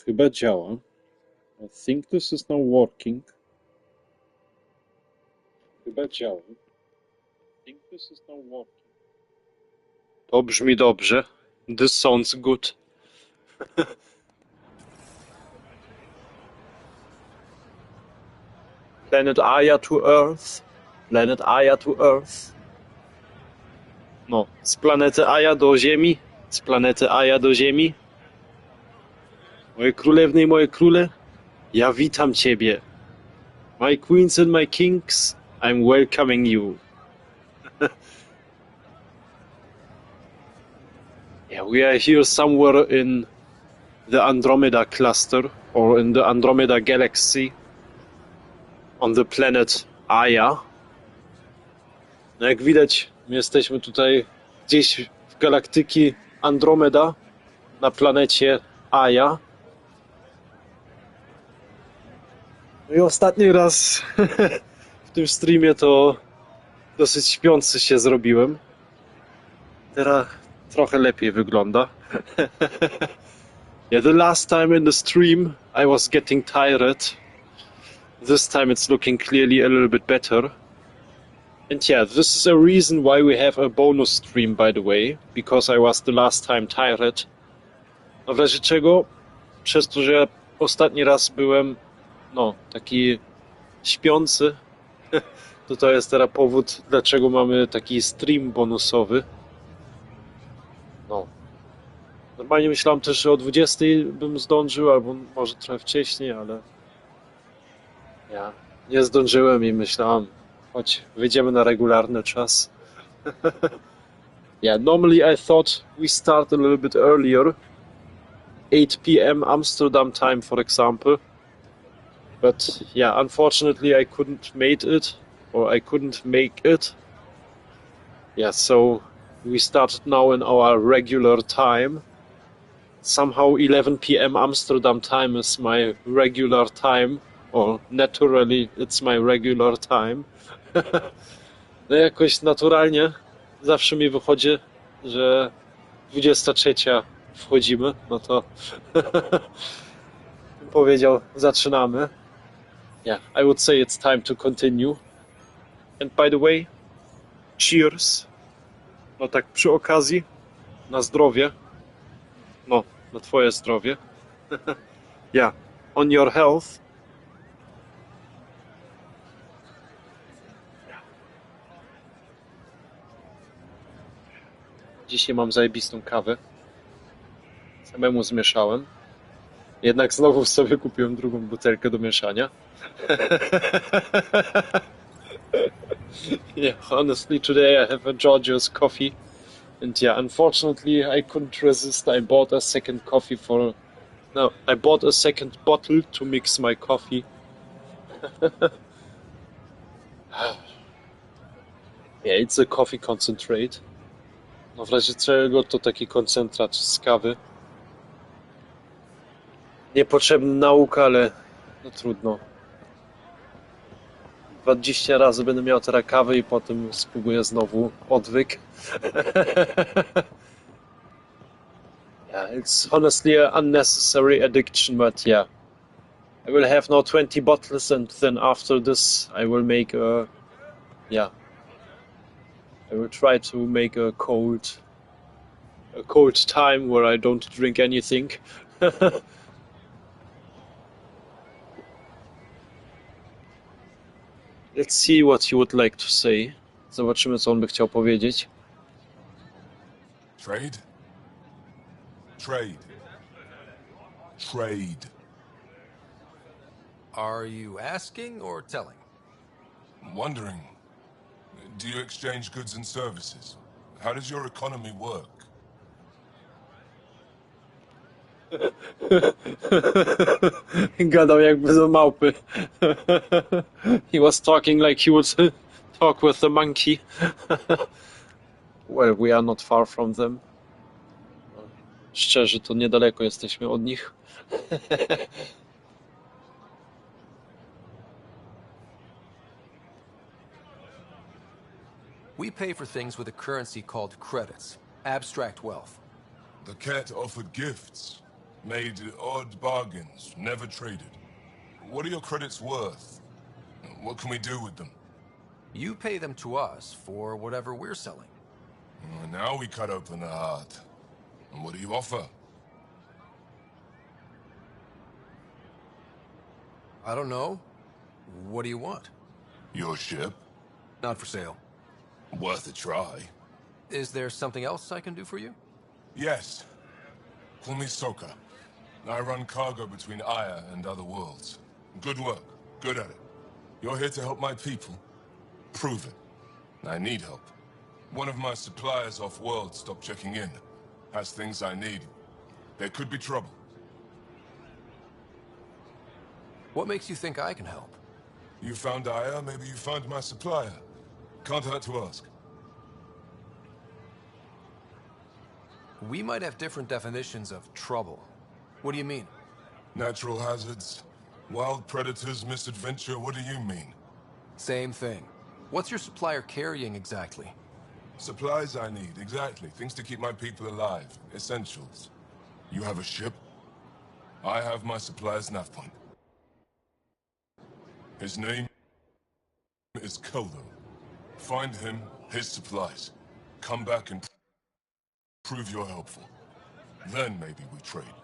Chyba działa. I think this is now working. Chyba działa. I think this is now working. To brzmi dobrze. This sounds good. Planet Aya to Earth. Planet Aya to Earth. No, z planety Aya do Ziemi. Z planety Aya do Ziemi. Moje królewny i moje króle, ja witam ciebie. My queens and my kings, I'm welcoming you. Yeah, we are here somewhere in the Andromeda cluster, or in the Andromeda galaxy, on the planet Aya. No jak widać, my jesteśmy tutaj gdzieś w galaktyki Andromeda, na planecie Aya. No i ostatni raz w tym streamie to dosyć śpiący się zrobiłem. Teraz trochę lepiej wygląda. Yeah, the last time in the stream I was getting tired. This time it's looking clearly a little bit better. And yeah, this is a reason why we have a bonus stream, by the way, because I was the last time tired. No w razie czego, przez to, że ja ostatni raz byłem, no, taki śpiący, to jest teraz powód, dlaczego mamy taki stream bonusowy. No. Normalnie myślałem też, że o 20 bym zdążył, albo może trochę wcześniej, ale ja nie zdążyłem i myślałem, choć wyjdziemy na regularny czas. Yeah, normally I thought we start a little bit earlier, 8 p.m. Amsterdam time, for example. But yeah, unfortunately I couldn't make it. Yeah, so we started now in our regular time. Somehow 11 p.m. Amsterdam time is my regular time, or naturally it's my regular time. No jakoś naturalnie zawsze mi wychodzi, że 23 wchodzimy, no to powiedział, zaczynamy. Yeah, I would say it's time to continue. And by the way, cheers. No tak przy okazji, na zdrowie. No, na twoje zdrowie. Yeah, on your health. Dzisiaj mam zajebistą kawę. Samemu zmieszałem. Jednak znowu sobie kupiłem drugą butelkę do mieszania. Yeah, honestly, today I have a Georgia's coffee. And yeah, unfortunately, I couldn't resist. I bought a second bottle to mix my coffee. Yeah, it's a coffee concentrate. No w razie czego to taki koncentrat z kawy. Niepotrzebna nauka, ale no trudno. 20 razy będę miał teraz kawę i potem spróbuję znowu odwyk. Yeah, it's honestly an unnecessary addiction, but yeah. I will have now 20 bottles and then after this I will make I will try to make a cold time where I don't drink anything. Let's see what he would like to say. Zobaczymy, co on by chciał powiedzieć. Trade? Trade. Trade. Are you asking or telling? Wondering, do you exchange goods and services? How does your economy work? Gadał jakby do małpy. He was talking like he would talk with the monkey. Well, we are not far from them. Szczerze, to niedaleko jesteśmy od nich. We pay for things with a currency called credits, abstract wealth. The cat offered gifts. Made odd bargains, never traded. What are your credits worth? What can we do with them? You pay them to us for whatever we're selling. Now we cut open the heart. And what do you offer? I don't know. What do you want? Your ship? Not for sale. Worth a try. Is there something else I can do for you? Yes. Call me Soka. I run cargo between Aya and other worlds. Good work. Good at it. You're here to help my people? Prove it. I need help. One of my suppliers off-world stopped checking in. Has things I need. There could be trouble. What makes you think I can help? You found Aya, maybe you found my supplier. Can't hurt to ask. We might have different definitions of trouble. What do you mean? Natural hazards, wild predators, misadventure, what do you mean? Same thing. What's your supplier carrying exactly? Supplies I need, exactly. Things to keep my people alive. Essentials. You have a ship? I have my supplier's nav point. His name is Koldo. Find him, his supplies. Come back and prove you're helpful. Then maybe we trade.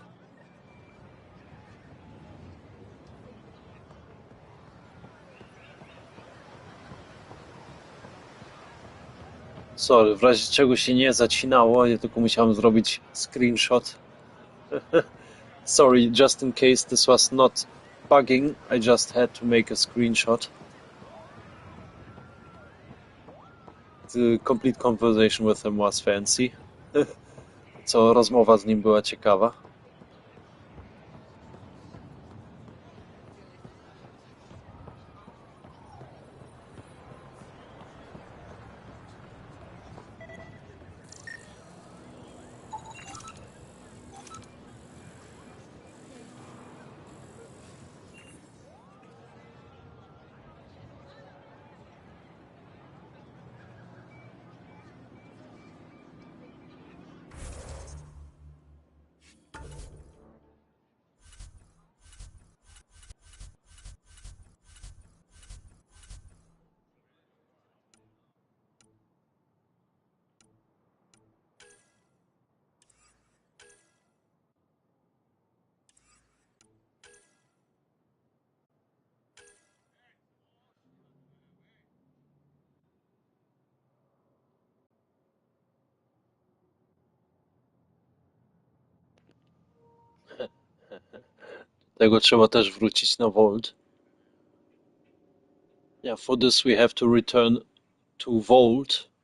Sorry, w razie czego się nie zacinało, ja tylko musiałem zrobić screenshot. Sorry, just in case this was not bugging, I just had to make a screenshot. The complete conversation with him was fancy. Co rozmowa z nim była ciekawa. Tego trzeba też wrócić na Vault. Yeah, for this we have to return to Vault.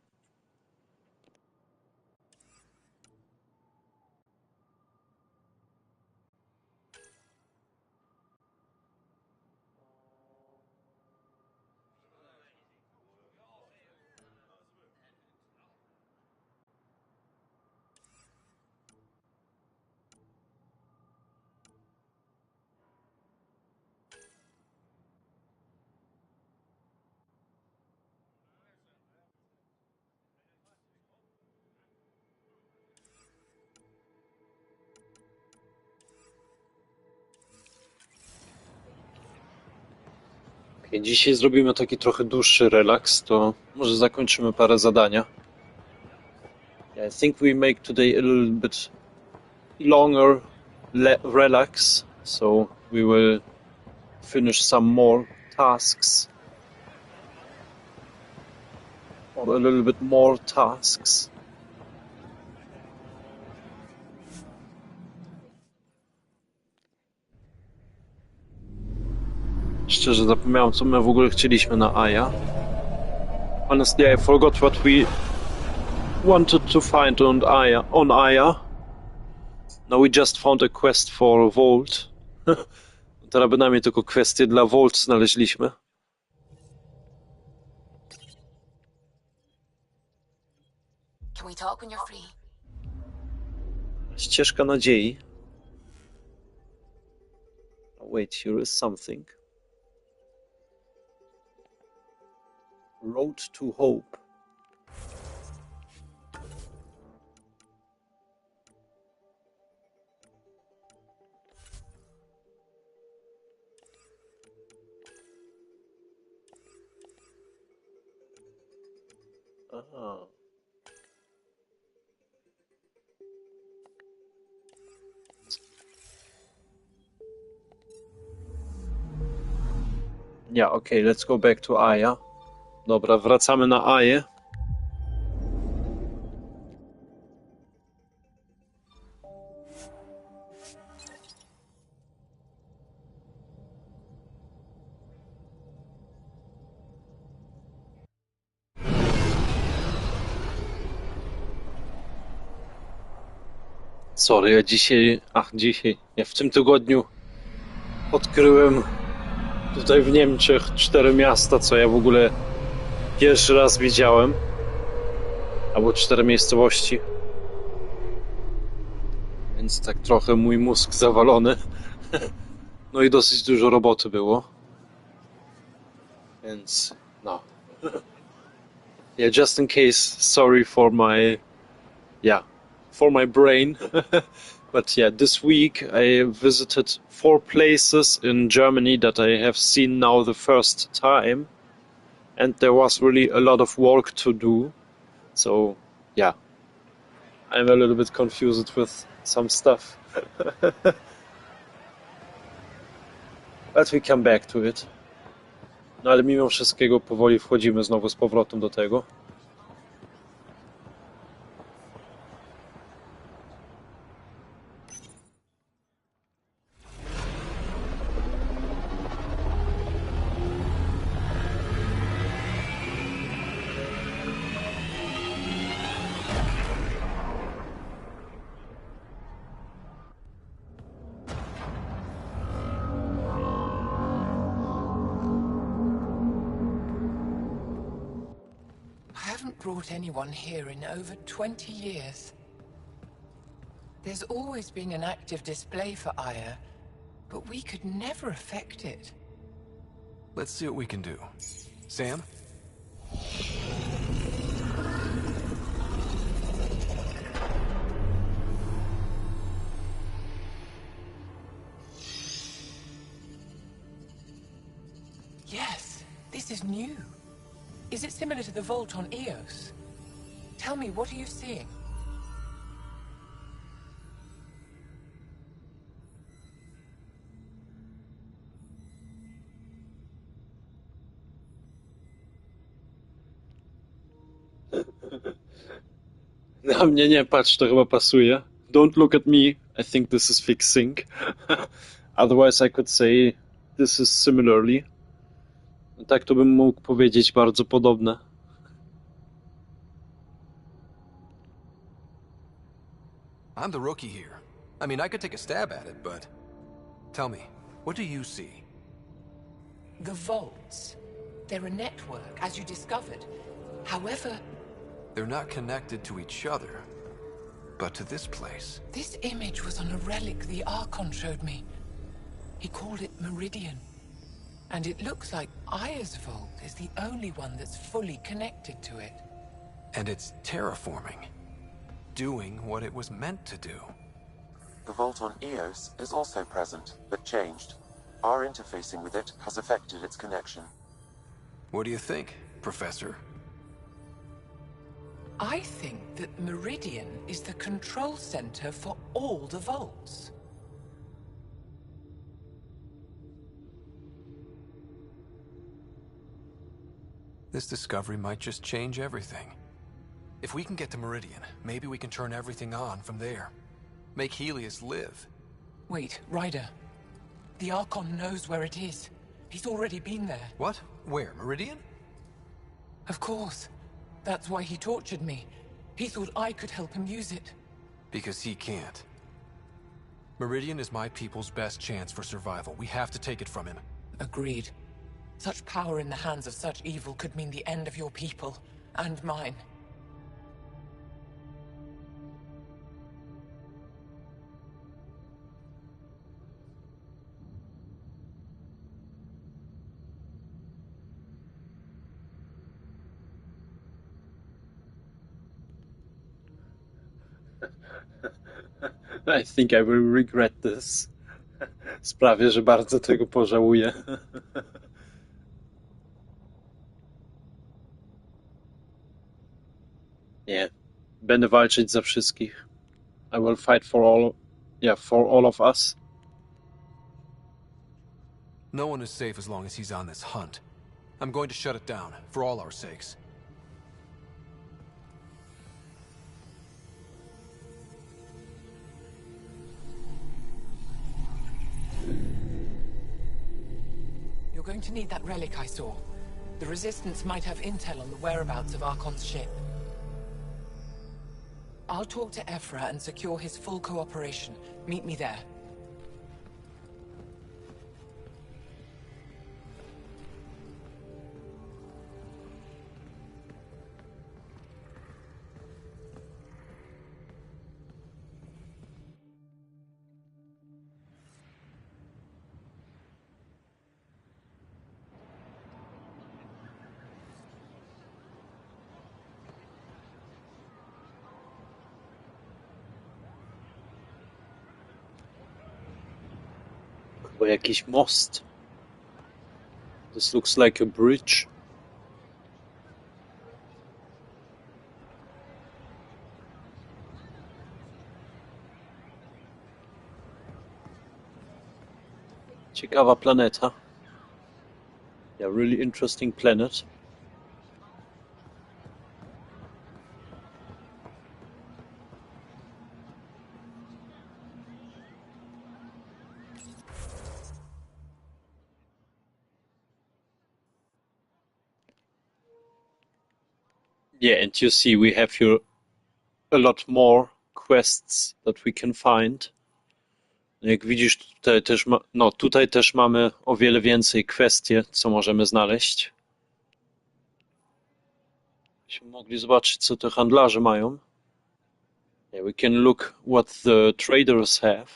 Okay, dzisiaj zrobimy taki trochę dłuższy relaks, to może zakończymy parę zadania. Yeah, I think we make today a little bit longer relax, so we will finish some more tasks. Or a little bit more tasks. Szczerze zapomniałem, co my w ogóle chcieliśmy na Aya. Honestly, I forgot what we wanted to find on Aya. Now we just found a quest for Vault. Teraz bynajmniej tylko kwestię dla Vault znaleźliśmy. Can we talk when you're free? Ścieżka nadziei. Oh, wait, here is something. Road to Hope. Aha. Ja, okay, let's go back to Aya. Dobra, wracamy na Aję. Sorry, ja dzisiaj, ja w tym tygodniu odkryłem tutaj w Niemczech 4 miasta, co ja w ogóle pierwszy raz widziałem. Albo 4 miejscowości. Więc tak trochę mój mózg zawalony. No i dosyć dużo roboty było. Więc no. Yeah, just in case, sorry for my, for my brain. But yeah, this week I visited 4 places in Germany that I have seen now the first time. And there was really a lot of work to do. So, yeah. I'm a little bit confused with some stuff. But we come back to it. No ale mimo wszystkiego powoli wchodzimy znowu z powrotem do tego. I haven't brought anyone here in over 20 years. There's always been an active display for Aya, but we could never affect it. Let's see what we can do. Sam? Yes, this is new. Is it similar to the vault on Eos? Tell me, what are you seeing? Na mnie nie patrz, to chyba pasuje. Don't look at me, I think this is fixing. Otherwise I could say this is similarly. Tak to bym mógł powiedzieć bardzo podobne. I'm the rookie here. I mean, I could take a stab at it, but... Tell me, what do you see? The vaults. They're a network, as you discovered. However, They're not connected to each other, but to this place. this image was on a relic the Archon showed me. He called it Meridian. And it looks like Aya's vault is the only one that's fully connected to it. And it's terraforming. Doing what it was meant to do. The vault on Eos is also present, but changed. Our interfacing with it has affected its connection. What do you think, Professor? I think that Meridian is the control center for all the vaults. This discovery might just change everything. If we can get to Meridian, maybe we can turn everything on from there. Make Helios live. Wait, Ryder. The Archon knows where it is. He's already been there. What? Where? Meridian? Of course. That's why he tortured me. He thought I could help him use it. Because he can't. Meridian is my people's best chance for survival. We have to take it from him. Agreed. Such power in the hands of such evil could mean the end of your people, and mine. I think I will regret this. Sprawię, że bardzo tego pożałuję. Nie. Będę walczyć za wszystkich. I will fight for all of us. No one is safe as long as he's on this hunt. I'm going to shut it down, for all our sakes. You're going to need that relic I saw. The Resistance might have intel on the whereabouts of Archon's ship. I'll talk to Ephra and secure his full cooperation. Meet me there. Chyba jakiś most. This looks like a bridge. Ciekawa planeta. Yeah, really interesting planet. Yeah, and you see we have here a lot more quests that we can find. Jak widzisz, tutaj też mamy o wiele więcej kwestie, co możemy znaleźć. Byśmy mogli zobaczyć, co te handlarze mają. Yeah, we can look what the traders have.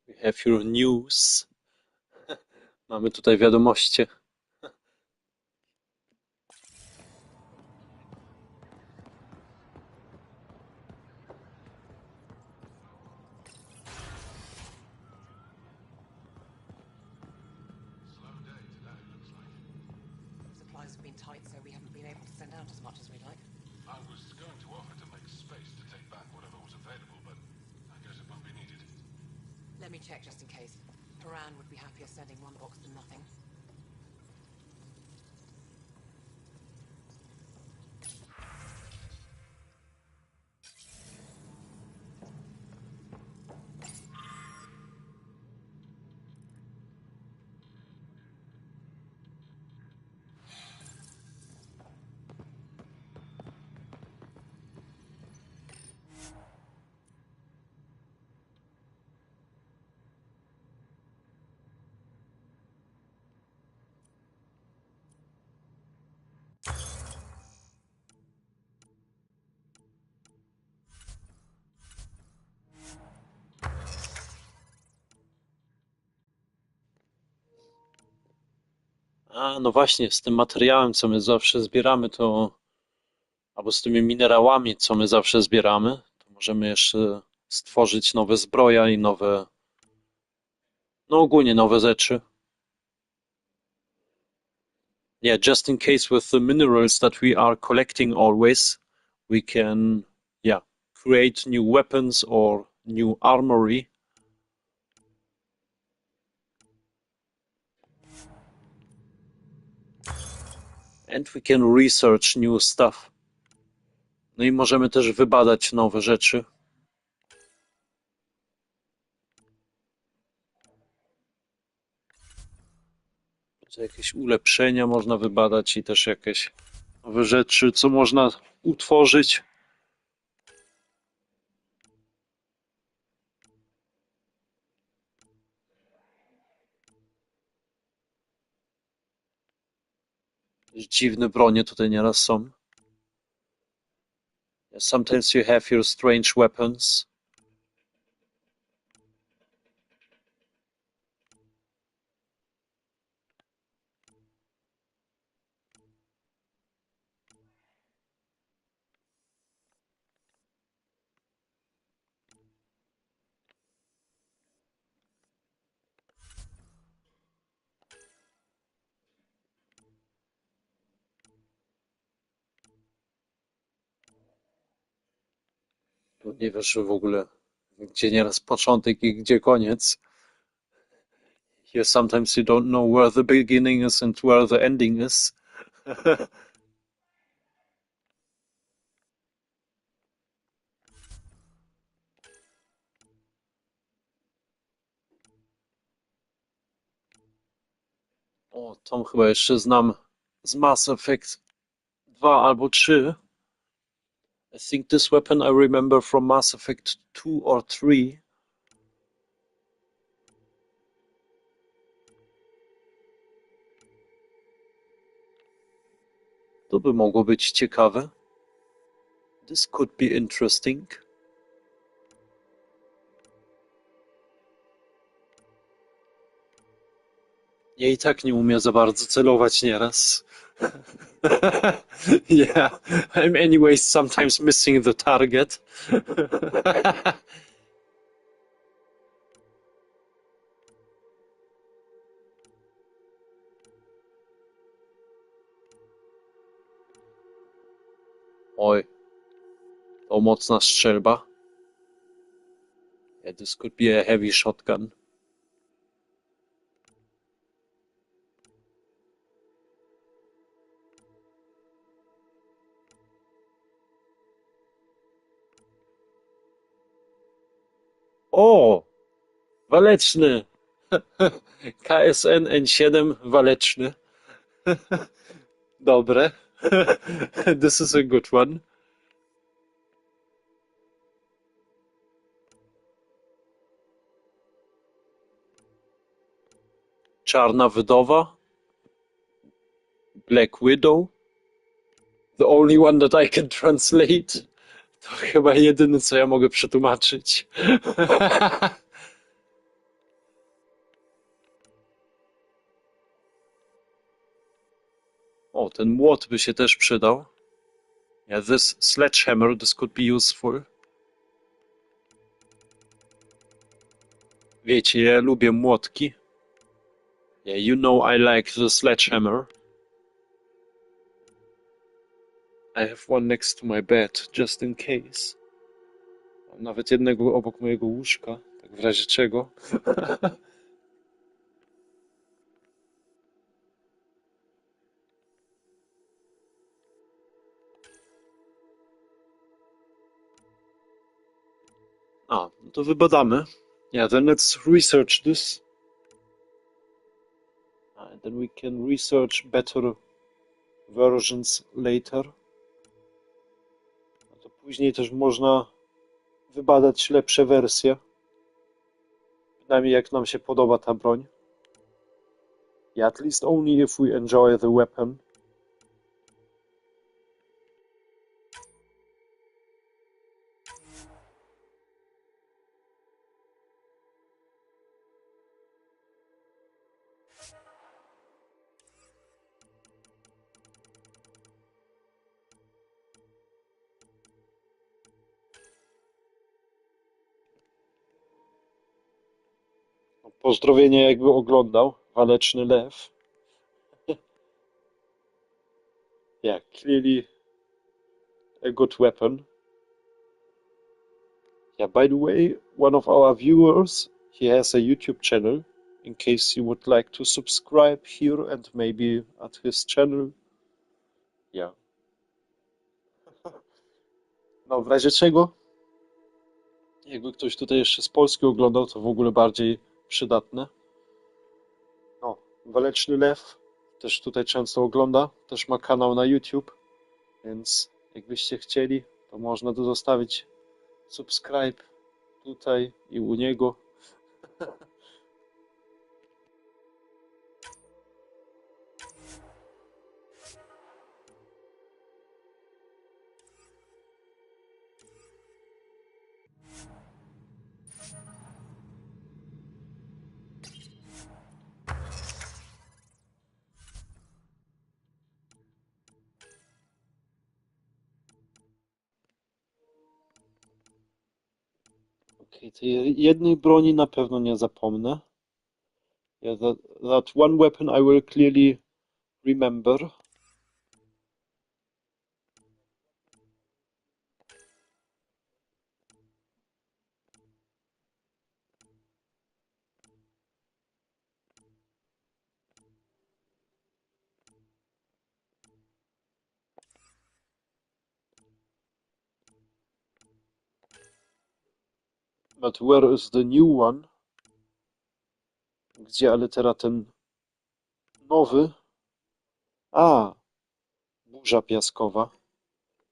We have your news. Mamy tutaj wiadomości. Supplies have been tight, so we haven't been able to send out as much as we'd like. I was going to offer to make space to take back whatever was available, but I guess it won't be needed. Let me check just in case. Paran would be happier sending one box than nothing. A, no właśnie, z tym materiałem, co my zawsze zbieramy, to albo z tymi minerałami, co my zawsze zbieramy, to możemy jeszcze stworzyć nowe zbroja i nowe, no ogólnie nowe rzeczy. Yeah, just in case with the minerals that we are collecting always, we can, yeah, create new weapons or new armory. And we can research new stuff. No i możemy też wybadać nowe rzeczy. Jakieś ulepszenia można wybadać i też jakieś nowe rzeczy, co można utworzyć. Dziwne bronie tutaj nieraz są. Sometimes you have your strange weapons. Nie wiesz w ogóle, gdzie nieraz początek i gdzie koniec. Here sometimes you don't know where the beginning is and where the ending is. O, Tom chyba jeszcze znam z Mass Effect 2 albo 3. I think this weapon I remember from Mass Effect 2 or 3. To by mogło być ciekawe. This could be interesting. Ja i tak nie umiem za bardzo celować nieraz. Yeah, I'm anyways sometimes missing the target. Oj, to mocna strzelba. Yeah, this could be a heavy shotgun. O! Waleczny! KSN N7 waleczny. Dobre. This is a good one. Czarna Wdowa. Black Widow. The only one that I can translate. To chyba jedyne, co ja mogę przetłumaczyć. O, ten młot by się też przydał. Yeah, this sledgehammer, this could be useful. Wiecie, ja lubię młotki. Yeah, you know I like the sledgehammer. I have one next to my bed, just in case. Mam nawet jednego obok mojego łóżka, tak w razie czego. A, no to wybadamy. Yeah, then let's research this. And then we can research better versions later. No to później też można wybadać lepsze wersje. Przynajmniej jak nam się podoba ta broń. Yeah, at least only if we enjoy the weapon. Pozdrowienie jakby oglądał. Waleczny lew. Yeah, clearly a good weapon. Yeah, by the way, one of our viewers, he has a YouTube channel. In case you would like to subscribe here and maybe at his channel. Yeah. No, w razie czego, jakby ktoś tutaj jeszcze z Polski oglądał, to w ogóle bardziej przydatne. No, Waleczny Lew też tutaj często ogląda, też ma kanał na YouTube, więc jakbyście chcieli, to można tu zostawić subscribe tutaj i u niego. Okej, tej jednej broni na pewno nie zapomnę. Yeah, that one weapon I will clearly remember. But where is the new one? Gdzie ale teraz ten nowy? A, burza piaskowa.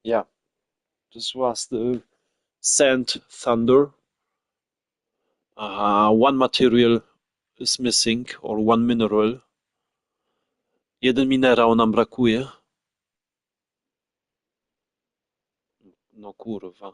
Yeah, this was the sand thunder. One material is missing, or one mineral. Jeden minerał nam brakuje. No kurwa.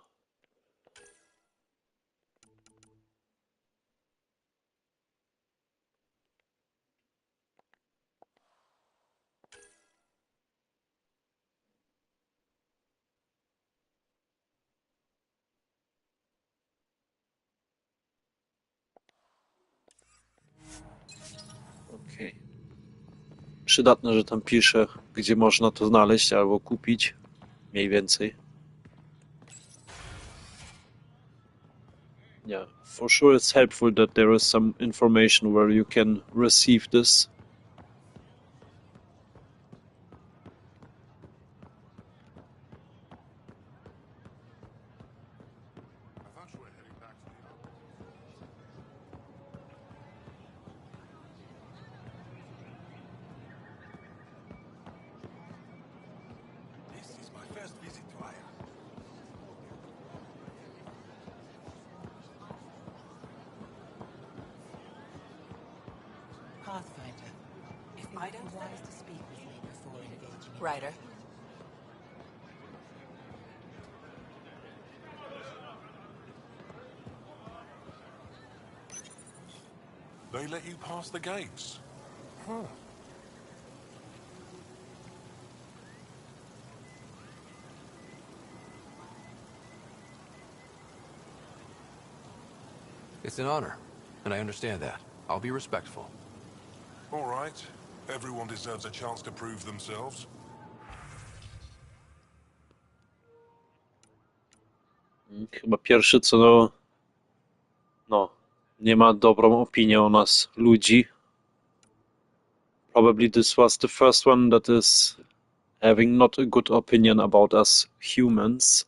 Okej. Przydatne, że tam pisze, gdzie można to znaleźć albo kupić. Mniej więcej. Yeah, for sure it's helpful that there is some information where you can receive this. Pathfinder, it might be wise to speak with me before engaging. Ryder. They let you pass the gates. Huh. It's an honor, and I understand that. I'll be respectful. All right. Everyone deserves a chance to prove themselves. Chyba pierwszy co no, nie ma dobrą opinię o nas ludzi. Probably this was the first one that is having not a good opinion about us humans.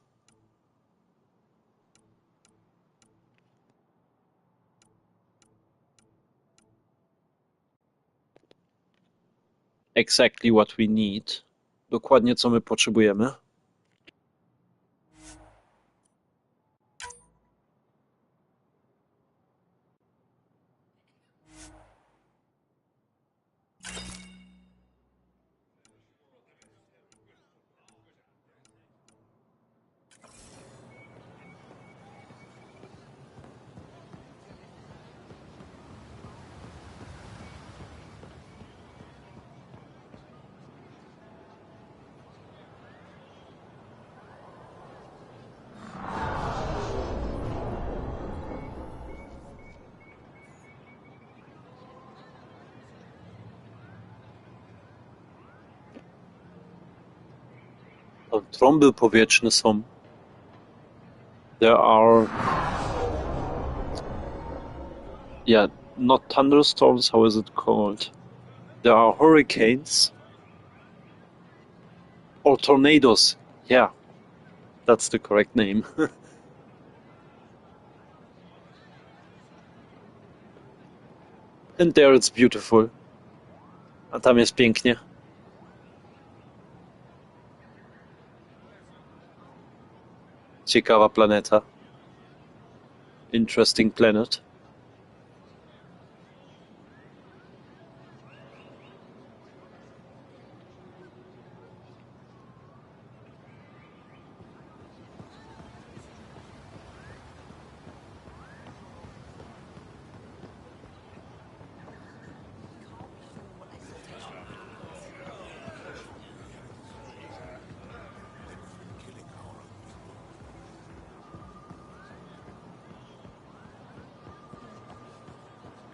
Exactly what we need. Dokładnie co my potrzebujemy. Trąby powietrzne są. There are... Yeah, not thunderstorms, how is it called? There are hurricanes. Or tornadoes, yeah. That's the correct name. And there it's beautiful. A tam jest pięknie. Ciekawa planeta. Interesting planet.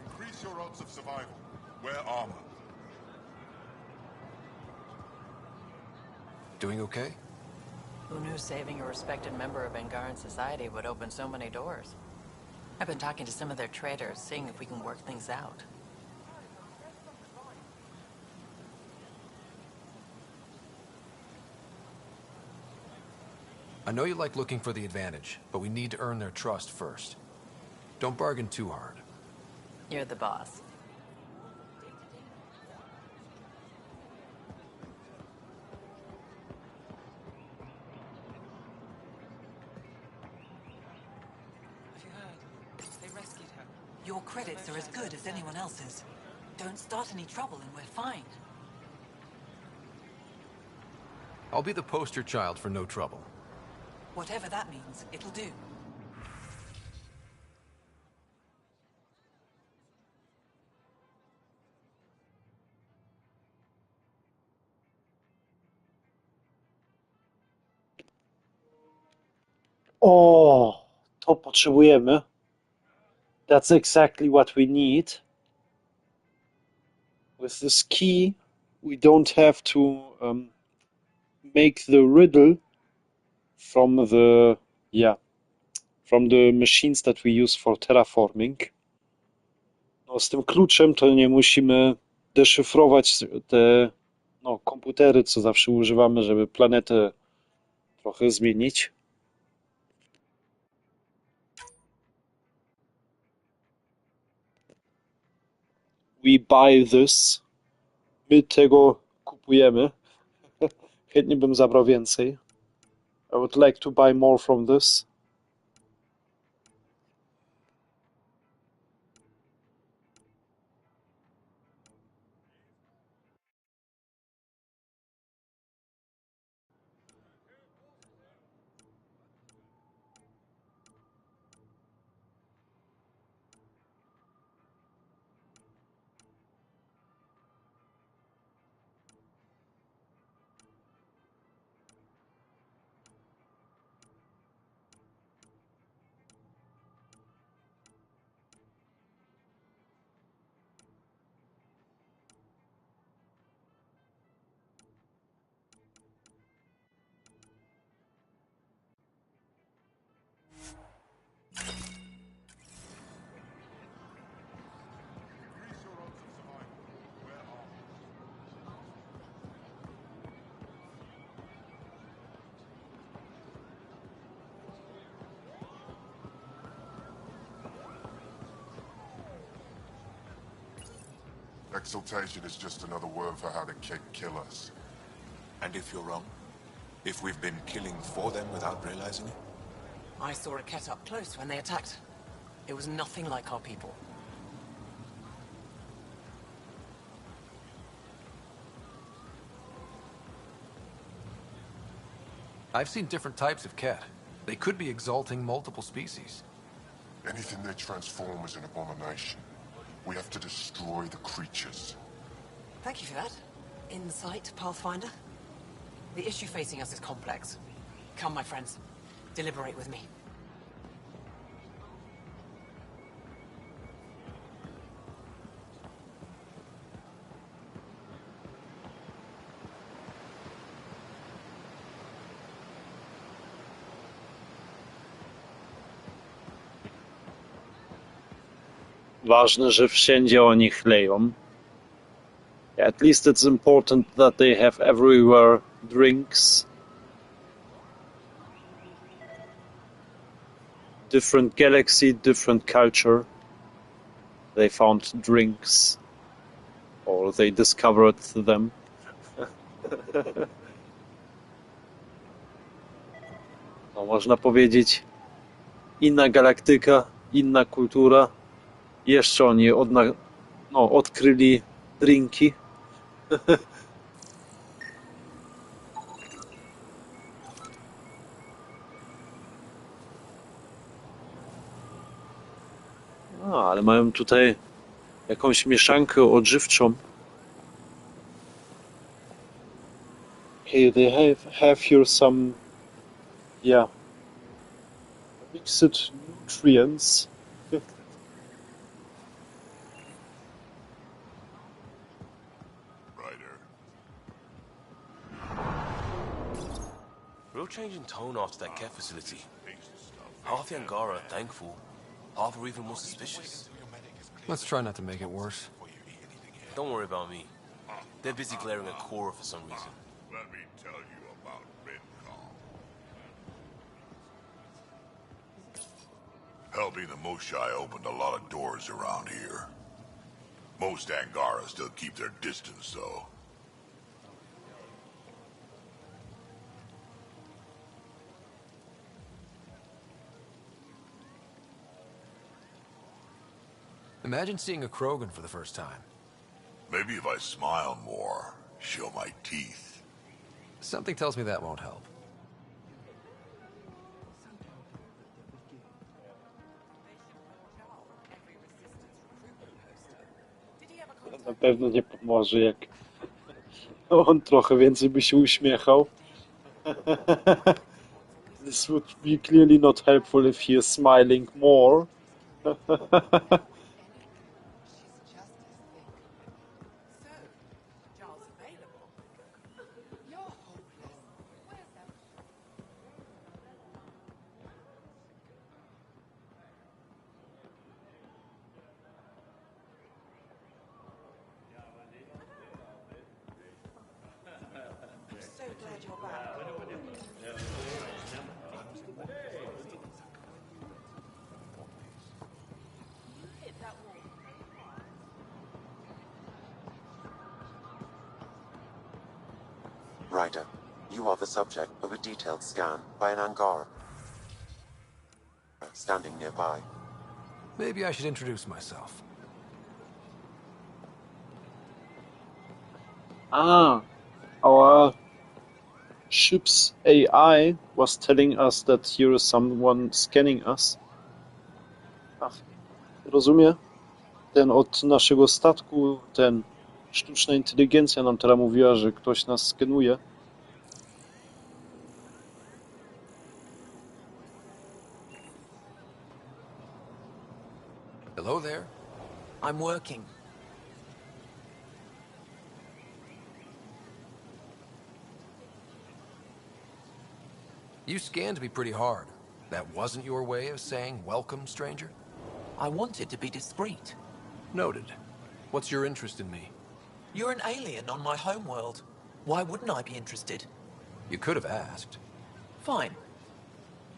Increase your odds of survival. Wear armor. Doing okay? Who knew saving a respected member of Angaran society would open so many doors? I've been talking to some of their traders, seeing if we can work things out. I know you like looking for the advantage, but we need to earn their trust first. Don't bargain too hard. You're the boss. Have you heard? They rescued her. Your credits are as good as anyone else's. Don't start any trouble and we're fine. I'll be the poster child for no trouble. Whatever that means, it'll do. O, to potrzebujemy. That's exactly what we need. With this key, we don't have to make the riddle from the machines that we use for terraforming. No, z tym kluczem to nie musimy deszyfrować te komputery, co zawsze używamy, żeby planetę trochę zmienić. We buy this. My tego kupujemy. Chętnie bym zabrał więcej. I would like to buy more from this. Exaltation is just another word for how the kid kill us. And if you're wrong? If we've been killing for them without realizing it? I saw a cat up close when they attacked. It was nothing like our people. I've seen different types of cat. They could be exalting multiple species. Anything they transform is an abomination. We have to destroy the creatures. Thank you for that. Insight, Pathfinder. The issue facing us is complex. Come, my friends. Deliberate with me. Ważne, że wszędzie o nich leją. At least it's important that they have everywhere drinks. different galaxy, different culture. They found drinks, or they discovered them. No, można powiedzieć, inna galaktyka, inna kultura. Jeszcze oni odkryli drinki. No, ale mają tutaj jakąś mieszankę odżywczą. Okay, they have here some, yeah, mixed nutrients. Real change in tone after that care facility. Half the Angara are thankful, half are even more suspicious. Let's try not to make it worse. Don't worry about me. They're busy glaring at Cora for some reason. Let me tell you about Helping the Moshai opened a lot of doors around here. Most Angara still keep their distance, though. Imagine seeing a Krogan for the first time. Maybe if I smile more, show my teeth. Something tells me that won't help. Na pewno nie pomoże, jak on trochę więcej by się uśmiechał. This would be clearly not helpful if he is smiling more. Ryder, you are the subject of a detailed scan by an Angara standing nearby. Maybe I should introduce myself. Our ship's AI was telling us that here is someone scanning us. Ach, rozumiem. Ten od naszego statku, sztuczna inteligencja nam teraz mówiła, że ktoś nas skenuje. Hello there. I'm working. You scanned me pretty hard. That wasn't your way of saying welcome, stranger? I wanted to be discreet. Noted. What's your interest in me? You're an alien on my homeworld. Why wouldn't I be interested? You could have asked. Fine.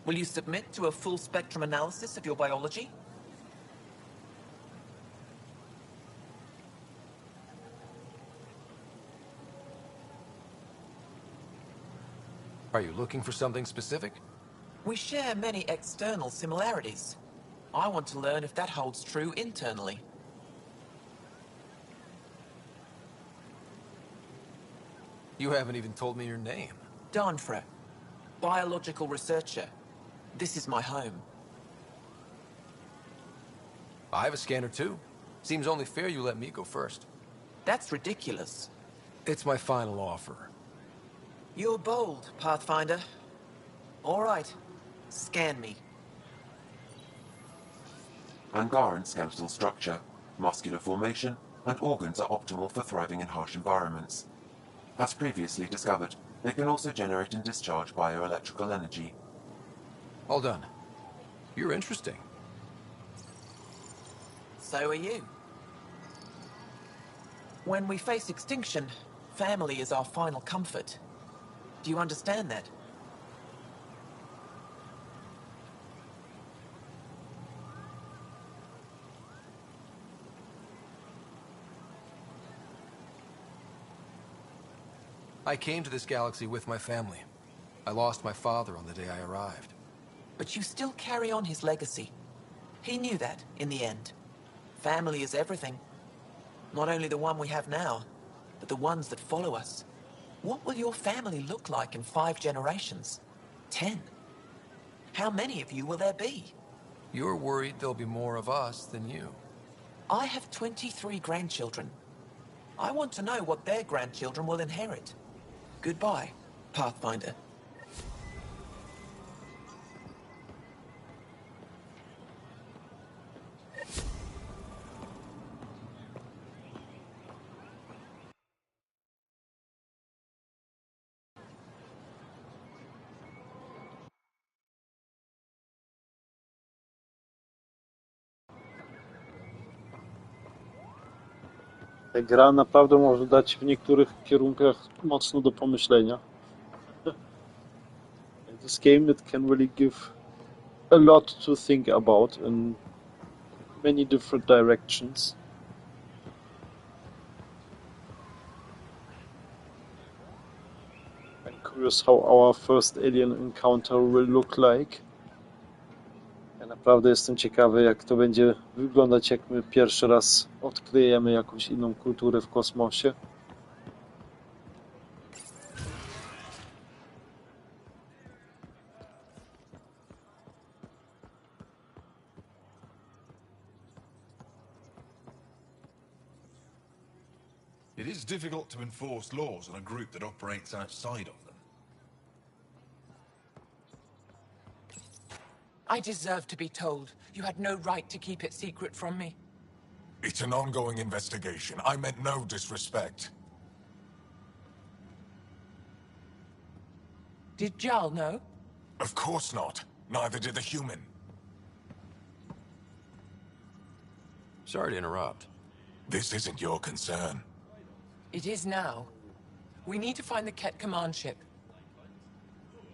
Will you submit to a full spectrum analysis of your biology? Are you looking for something specific? We share many external similarities. I want to learn if that holds true internally. You haven't even told me your name. Danfra, biological researcher. This is my home. I have a scanner too. Seems only fair you let me go first. That's ridiculous. It's my final offer. You're bold, Pathfinder. All right, scan me. Angaran skeletal structure, muscular formation, and organs are optimal for thriving in harsh environments. As previously discovered, they can also generate and discharge bioelectrical energy. All done. You're interesting. So are you. When we face extinction, family is our final comfort. Do you understand that? I came to this galaxy with my family. I lost my father on the day I arrived. But you still carry on his legacy. He knew that, in the end. Family is everything. Not only the one we have now, but the ones that follow us. What will your family look like in 5 generations? 10? How many of you will there be? You're worried there'll be more of us than you. I have 23 grandchildren. I want to know what their grandchildren will inherit. Goodbye, Pathfinder. Ta gra naprawdę może dać w niektórych kierunkach mocno do pomyślenia. This game it can really give a lot to think about in many different directions. I'm curious how our first alien encounter will look like. Ja naprawdę jestem ciekawy, jak to będzie wyglądać, jak my pierwszy raz odkryjemy jakąś inną kulturę w kosmosie. It is difficult to enforce laws on a group that operates outside of them. I deserve to be told. You had no right to keep it secret from me. It's an ongoing investigation. I meant no disrespect. Did Jarl know? Of course not. Neither did the human. Sorry to interrupt. This isn't your concern. It is now. We need to find the Ket command ship.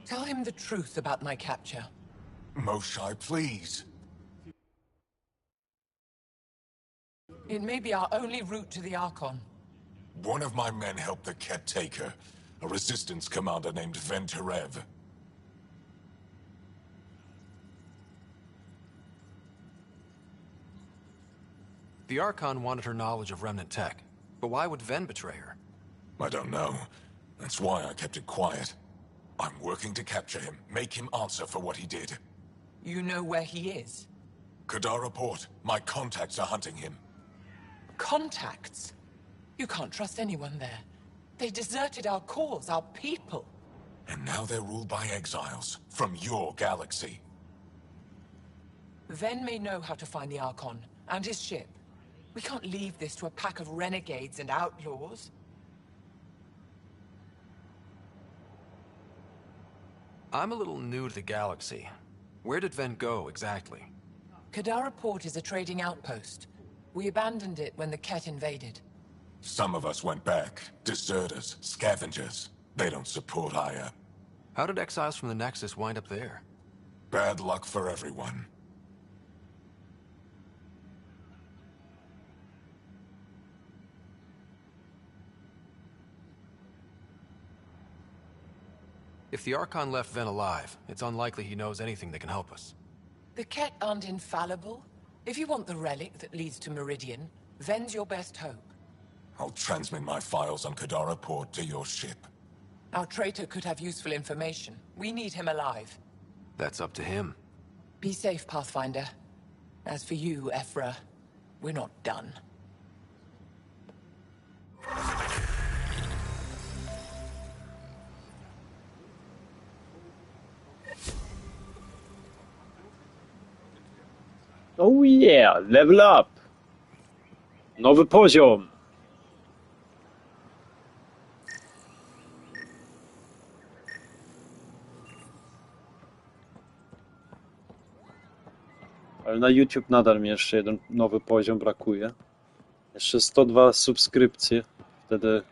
Tell him the truth about my capture. Moshai, please. It may be our only route to the Archon. One of my men helped the Ket take her, a resistance commander named Venterev. The Archon wanted her knowledge of remnant tech, but why would Ven betray her? I don't know. That's why I kept it quiet. I'm working to capture him, make him answer for what he did. You know where he is? Kadara Port. My contacts are hunting him. Contacts? You can't trust anyone there. They deserted our cause, our people. And now they're ruled by exiles from your galaxy. Ven may know how to find the Archon and his ship. We can't leave this to a pack of renegades and outlaws. I'm a little new to the galaxy. Where did Ven go, exactly? Kadara Port is a trading outpost. We abandoned it when the Ket invaded. Some of us went back. Deserters, scavengers. They don't support Aya. How did exiles from the Nexus wind up there? Bad luck for everyone. If the Archon left Ven alive, it's unlikely he knows anything that can help us. The Ket aren't infallible. If you want the relic that leads to Meridian, Ven's your best hope. I'll transmit my files on Kadara Port to your ship. Our traitor could have useful information. We need him alive. That's up to him. Be safe, Pathfinder. As for you, Ephra, we're not done. Oh yeah, level up! Nowy poziom! Ale na YouTube nadal mi jeszcze jeden nowy poziom brakuje. Jeszcze 102 subskrypcje. Wtedy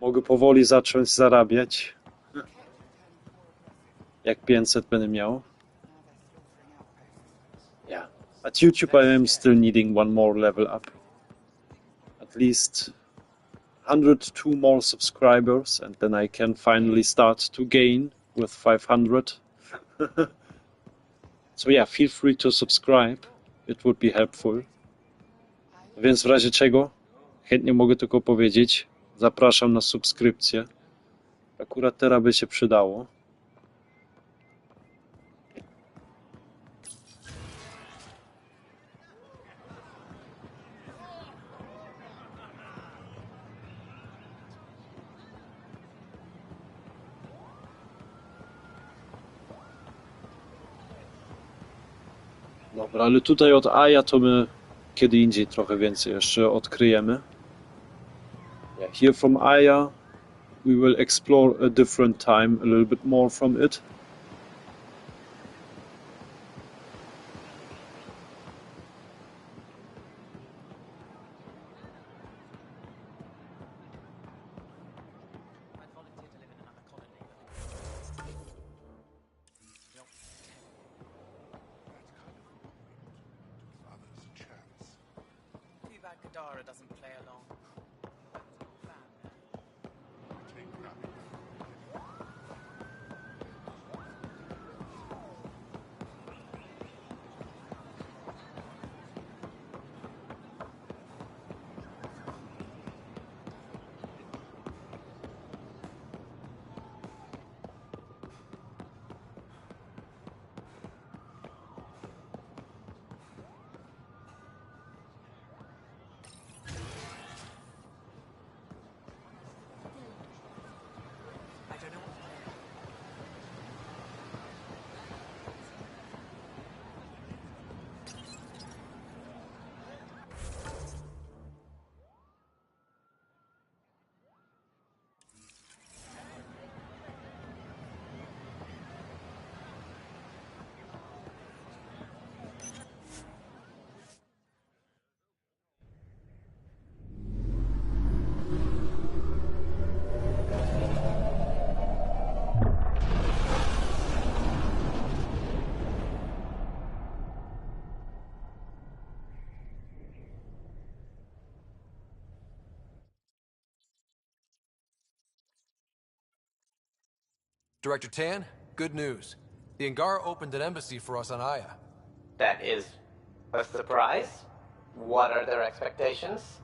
mogę powoli zacząć zarabiać. Jak 500 będę miał. Yeah. At YouTube I am still needing one more level up. At least 102 more subscribers, and then I can finally start to gain with 500. So yeah, feel free to subscribe. It would be helpful. Więc w razie czego, chętnie mogę tylko powiedzieć, zapraszam na subskrypcję. Akurat teraz by się przydało. Dobra, ale tutaj od Aja to my kiedy indziej trochę więcej jeszcze odkryjemy. Yeah, here from Aya we will explore a different time, a little bit more from it. Doesn't play along. Director Tan, good news. The Angara opened an embassy for us on Aya. That is a surprise? What are their expectations?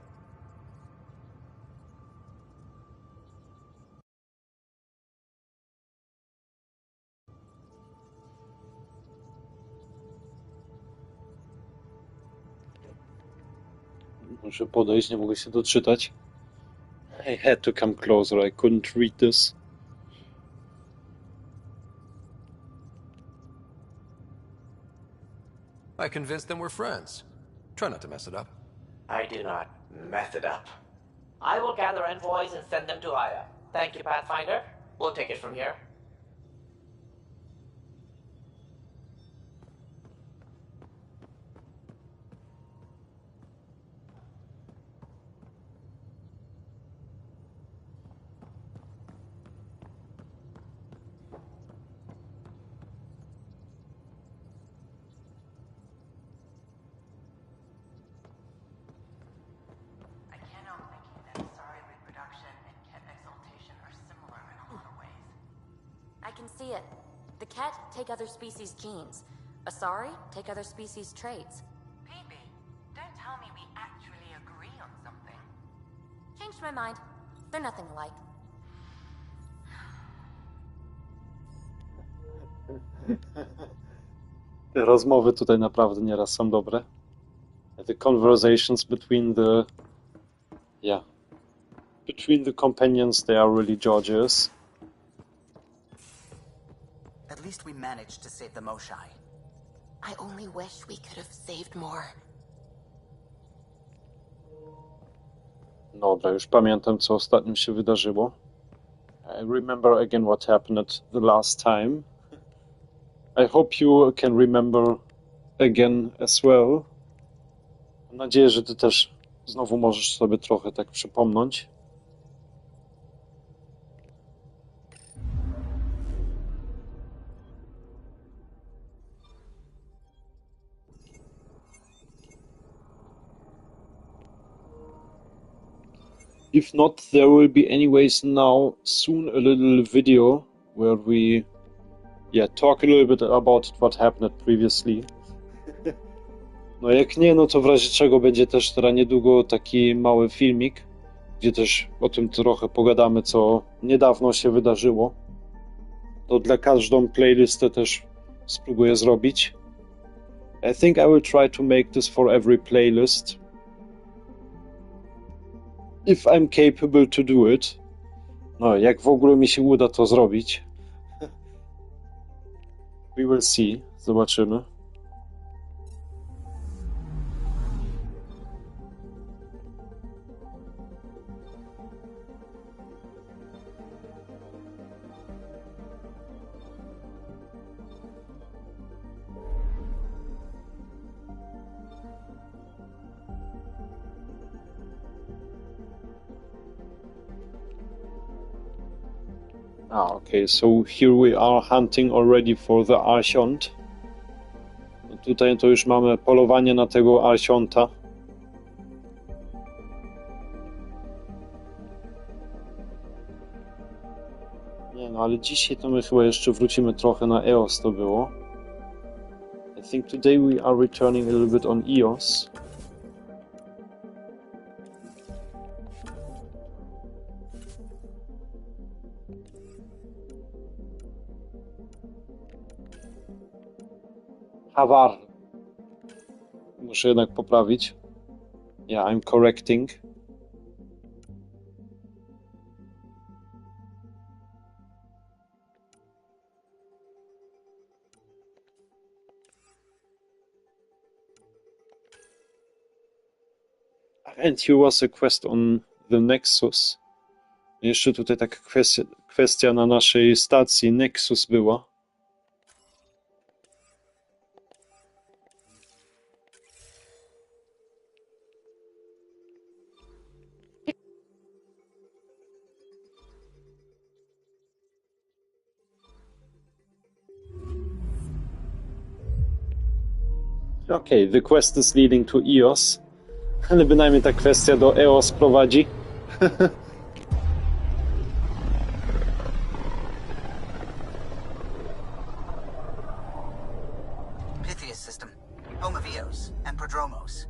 Muszę podejść, nie mogę się doczytać. I had to come closer, I couldn't read this. I convinced them we're friends. Try not to mess it up. I do not mess it up. I will gather envoys and send them to Aya. Thank you, Pathfinder. We'll take it from here. I can see it. The Ket take other species' genes. Asari take other species' traits. Phoebe, don't tell me we actually agree on something. Changed my mind. They're nothing alike. Te rozmowy tutaj naprawdę nieraz są dobre. The conversations between the... Yeah. Between the companions, they are really gorgeous. At least we managed to save the Moshai. I only wish we could have saved more. Dobra, już pamiętam, co ostatnio się wydarzyło. I remember again what happened the last time. I hope you can remember again as well. Mam nadzieję, że ty też znowu możesz sobie trochę tak przypomnieć. If not, there will be anyways now soon a little video where we talk a little bit about what happened previously. No jak nie, no to w razie czego będzie też teraz niedługo taki mały filmik, gdzie też o tym trochę pogadamy, co niedawno się wydarzyło. To dla każdą playlistę też spróbuję zrobić. I think I will try to make this for every playlist. If I'm capable to do it. No, jak w ogóle mi się uda to zrobić. We will see. Zobaczymy. Okay, so here we are hunting already for the Archont. No tutaj to już mamy polowanie na tego Archonta. Nie no, ale dzisiaj to my chyba jeszcze wrócimy trochę na EOS to było. I think today we are returning a little bit on EOS. Havar. Muszę jednak poprawić. Yeah, I'm correcting. And here was a quest on the Nexus. Jeszcze tutaj taka kwestia na naszej stacji Nexus była. Okay, the quest is leading to EOS, ale bynajmniej ta kwestia do EOS prowadzi. Pythius system, home of Eos and Prodromos.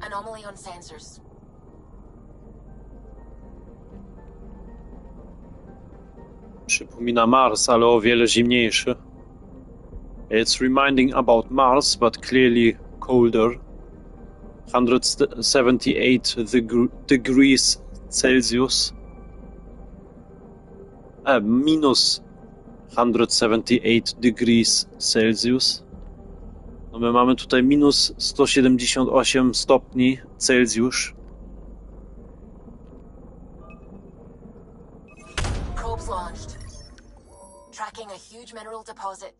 Anomaly on sensors. Przypomina Mars, ale o wiele zimniejszy. It's reminding about Mars, but clearly colder. 178 degrees Celsius. Minus 178 degrees Celsius. No my mamy tutaj minus 178 stopni Celsjusz. Probes launched. Tracking a huge mineral deposit.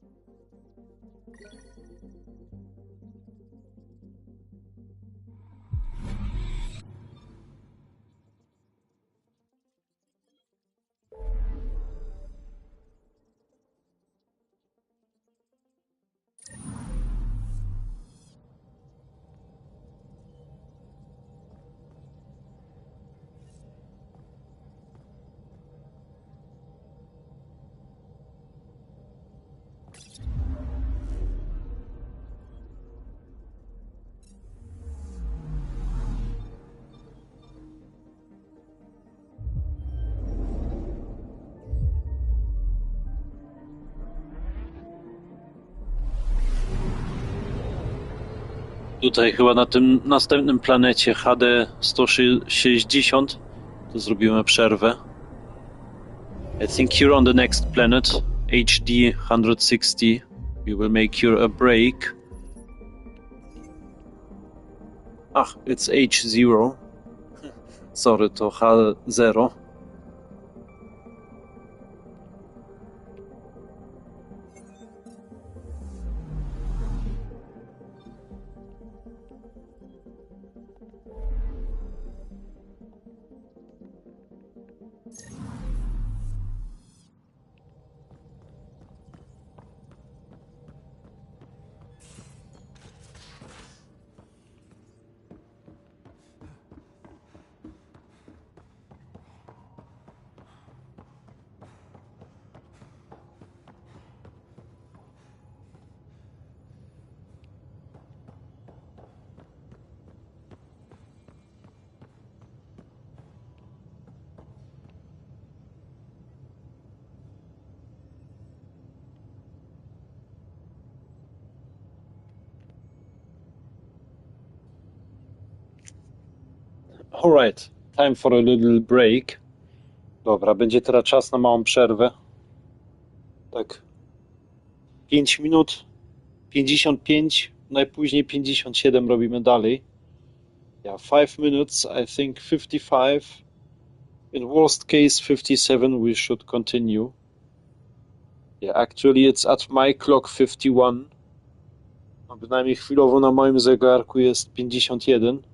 Tutaj chyba na tym następnym planecie HD 160 to zrobimy przerwę. I think you're on the next planet, HD 160. We will make you a break. Ach, it's H0. Sorry, to H0. Alright, time for a little break. Dobra, będzie teraz czas na małą przerwę. Tak. 5 minut, 55, najpóźniej 57 robimy dalej. Yeah, 5 minutes, I think 55. In worst case 57 we should continue. Yeah, actually it's at my clock 51. A bynajmniej chwilowo na moim zegarku jest 51.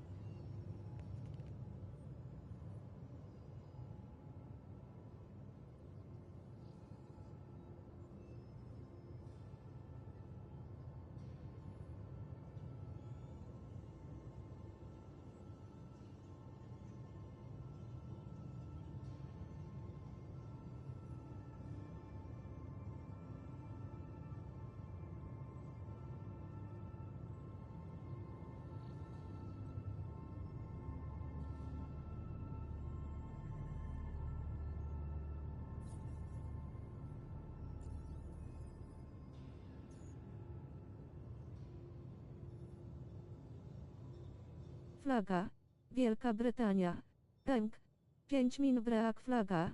Flaga. Wielka Brytania. Pęk. 5 minut brak flaga.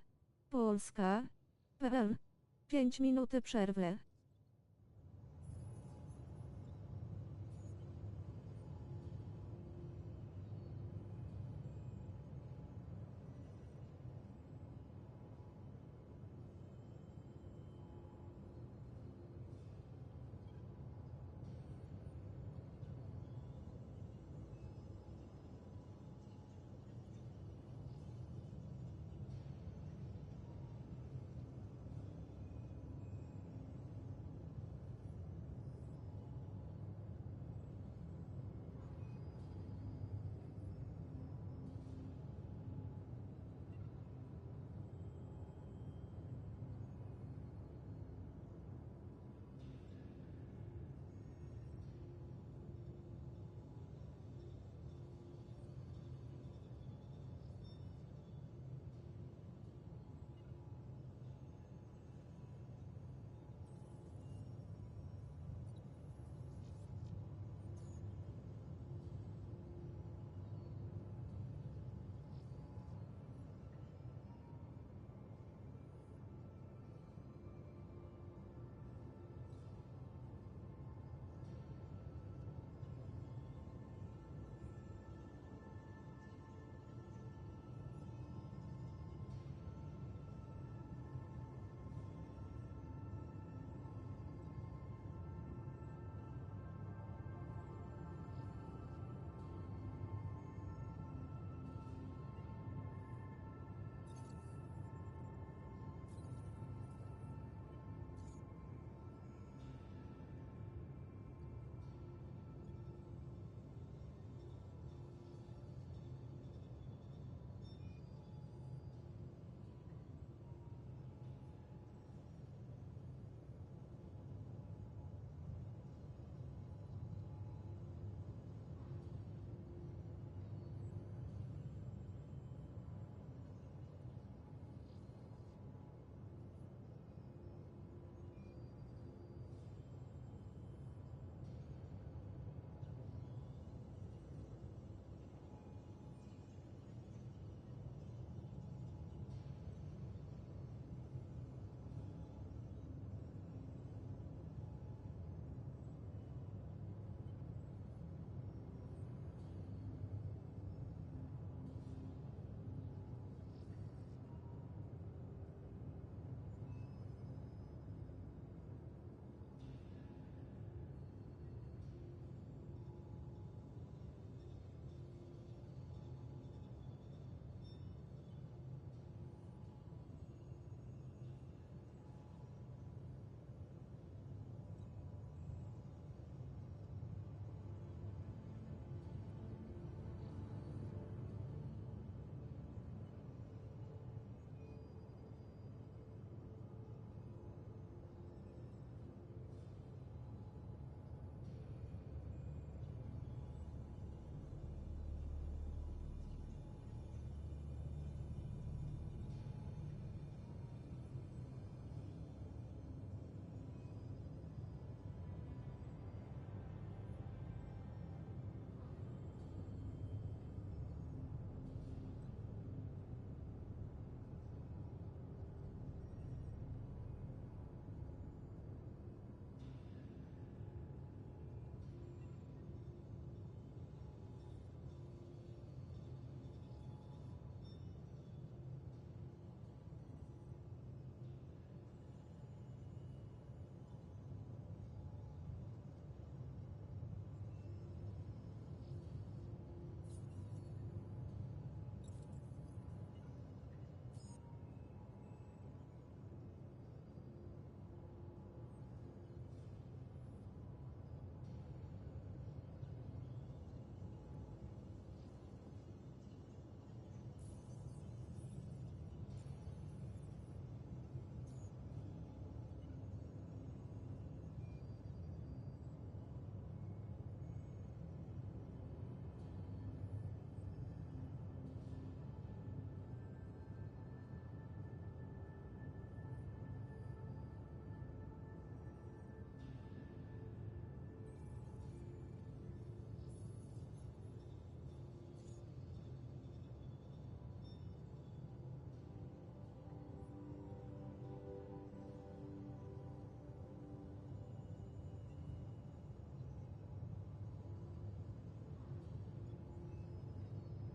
Polska. PL. 5 minuty przerwy.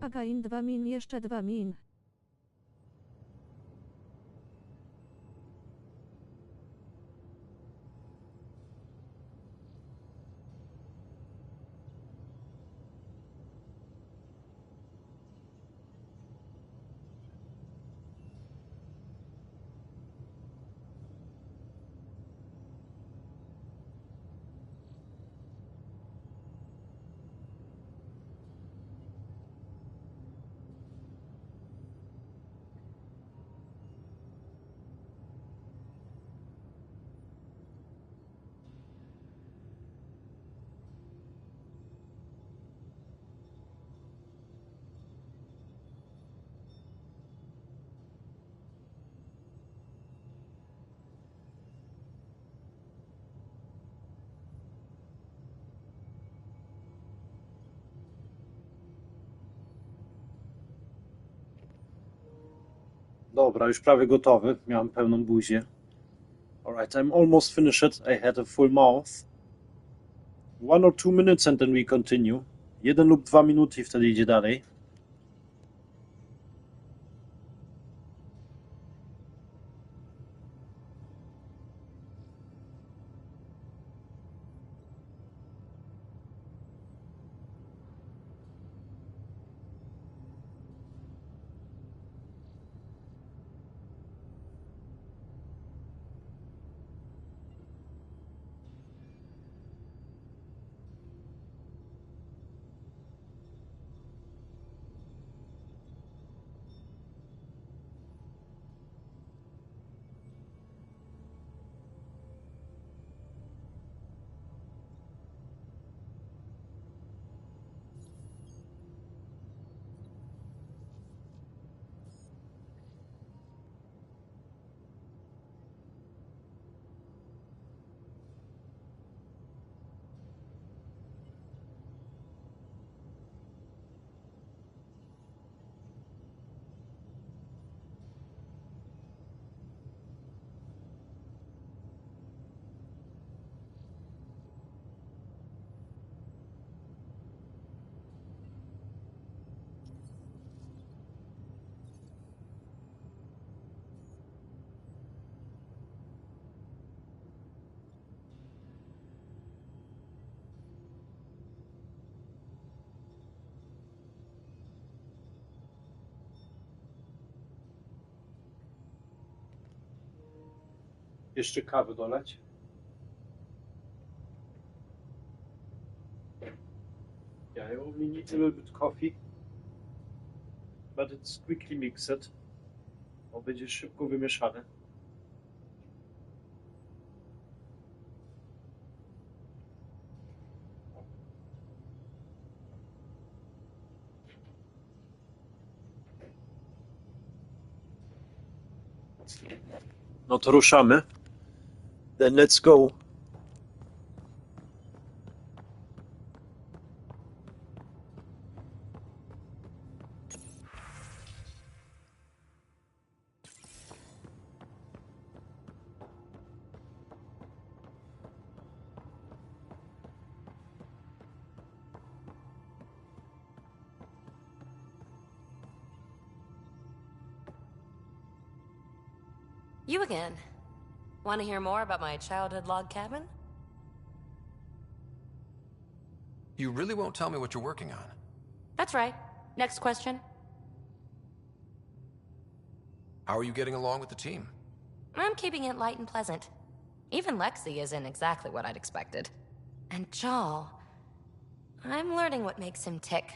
Again 2 min, jeszcze 2 min. Dobra, już prawie gotowy. Miałem pełną buzię. Alright, I'm almost finished. I had a full mouth. 1 or 2 minutes and then we continue. 1 lub 2 minuty i wtedy idzie dalej. Jeszcze kawę dolać. Yeah, I only need a little bit coffee, but it's quickly mixed. Bo będzie szybko wymieszane. No to ruszamy. Then let's go. You again. Want to hear more about my childhood log cabin? You really won't tell me what you're working on? That's right. Next question. How are you getting along with the team? I'm keeping it light and pleasant. Even Lexi isn't exactly what I'd expected. And Jal, I'm learning what makes him tick.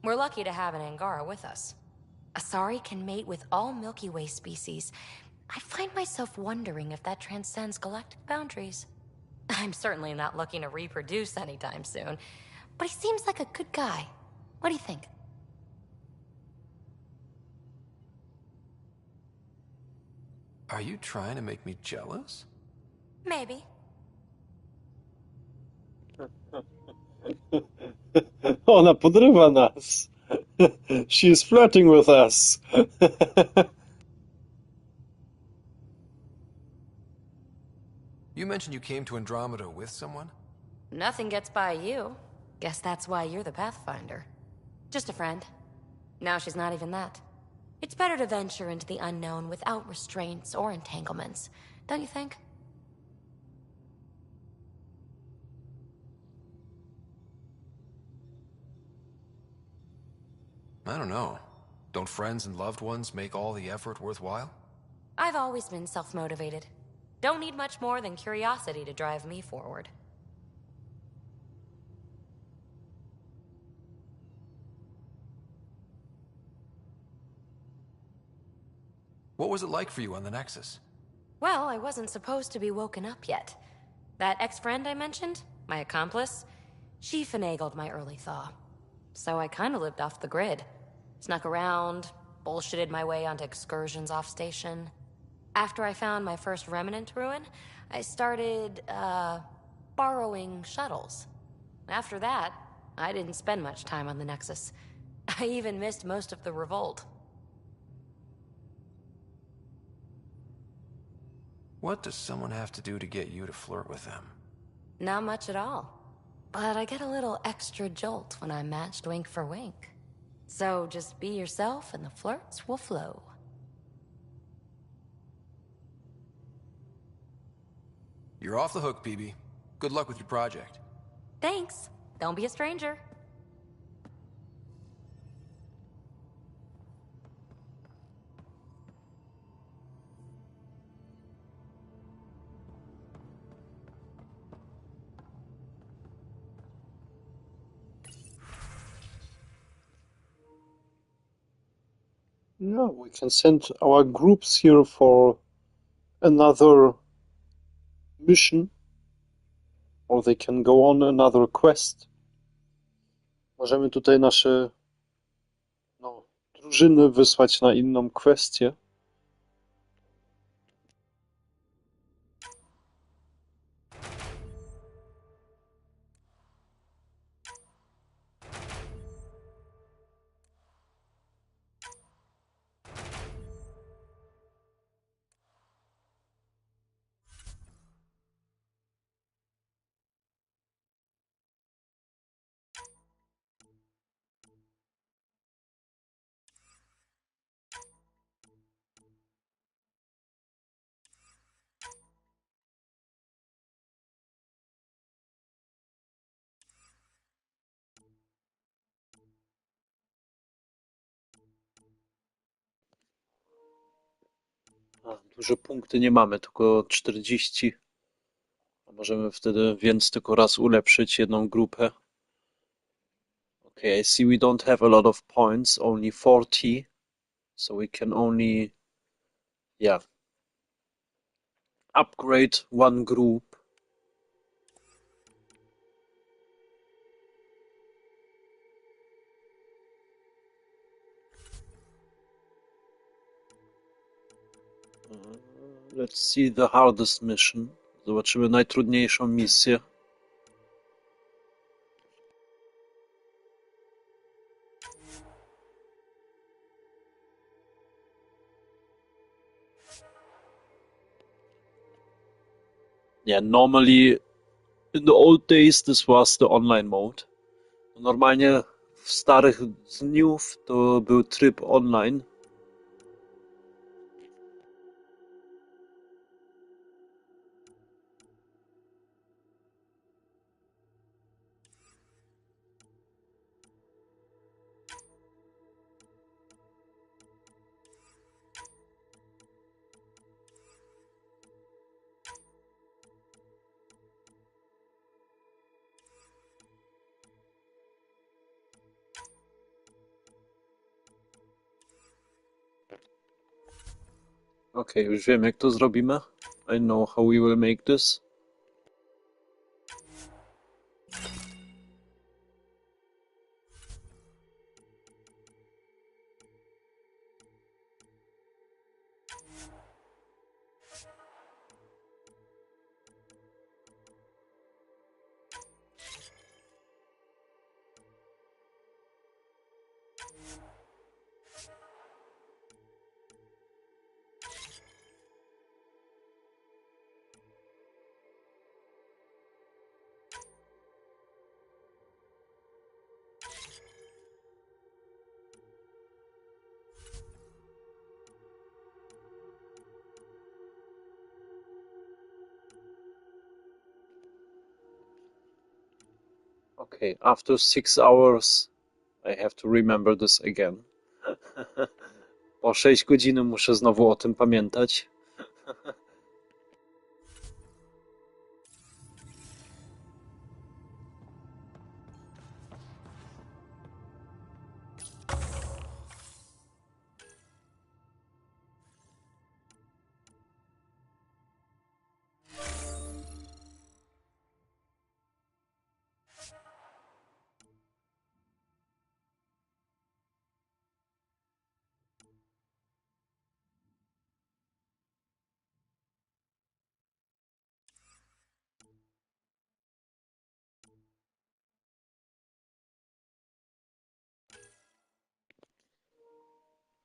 We're lucky to have an Angara with us. Asari can mate with all Milky Way species. I find myself wondering if that transcends galactic boundaries. I'm certainly not looking to reproduce anytime soon, but he seems like a good guy. What do you think? Are you trying to make me jealous? Maybe. Ona podrywa nas. She is flirting with us. You mentioned you came to Andromeda with someone? Nothing gets by you. Guess that's why you're the Pathfinder. Just a friend. Now she's not even that. It's better to venture into the unknown without restraints or entanglements, don't you think? I don't know. Don't friends and loved ones make all the effort worthwhile? I've always been self-motivated. Don't need much more than curiosity to drive me forward. What was it like for you on the Nexus? Well, I wasn't supposed to be woken up yet. That ex-friend I mentioned, my accomplice, she finagled my early thaw. So I kinda lived off the grid. Snuck around, bullshitted my way onto excursions off station. After I found my first remnant ruin, I started, borrowing shuttles. After that, I didn't spend much time on the Nexus. I even missed most of the revolt. What does someone have to do to get you to flirt with them? Not much at all. But I get a little extra jolt when I'm matched wink for wink. So just be yourself and the flirts will flow. You're off the hook, PB. Good luck with your project. Thanks. Don't be a stranger. Yeah, we can send our groups here for another mission, or they can go on another quest. Możemy tutaj nasze drużyny wysłać na inną kwestię. Duże punkty nie mamy, tylko 40. Możemy wtedy więc tylko raz ulepszyć jedną grupę. Okay, I see we don't have a lot of points, only 40. So we can only, upgrade one group. Let's see the hardest mission. Zobaczymy najtrudniejszą misję. Yeah, normally in the old days this was the online mode. Normalnie w starych dniów to był tryb online. Okay, już wiem jak to zrobimy. I know how we will make this. Okay, after 6 hours I have to remember this again. Po 6 godzin muszę znowu o tym pamiętać.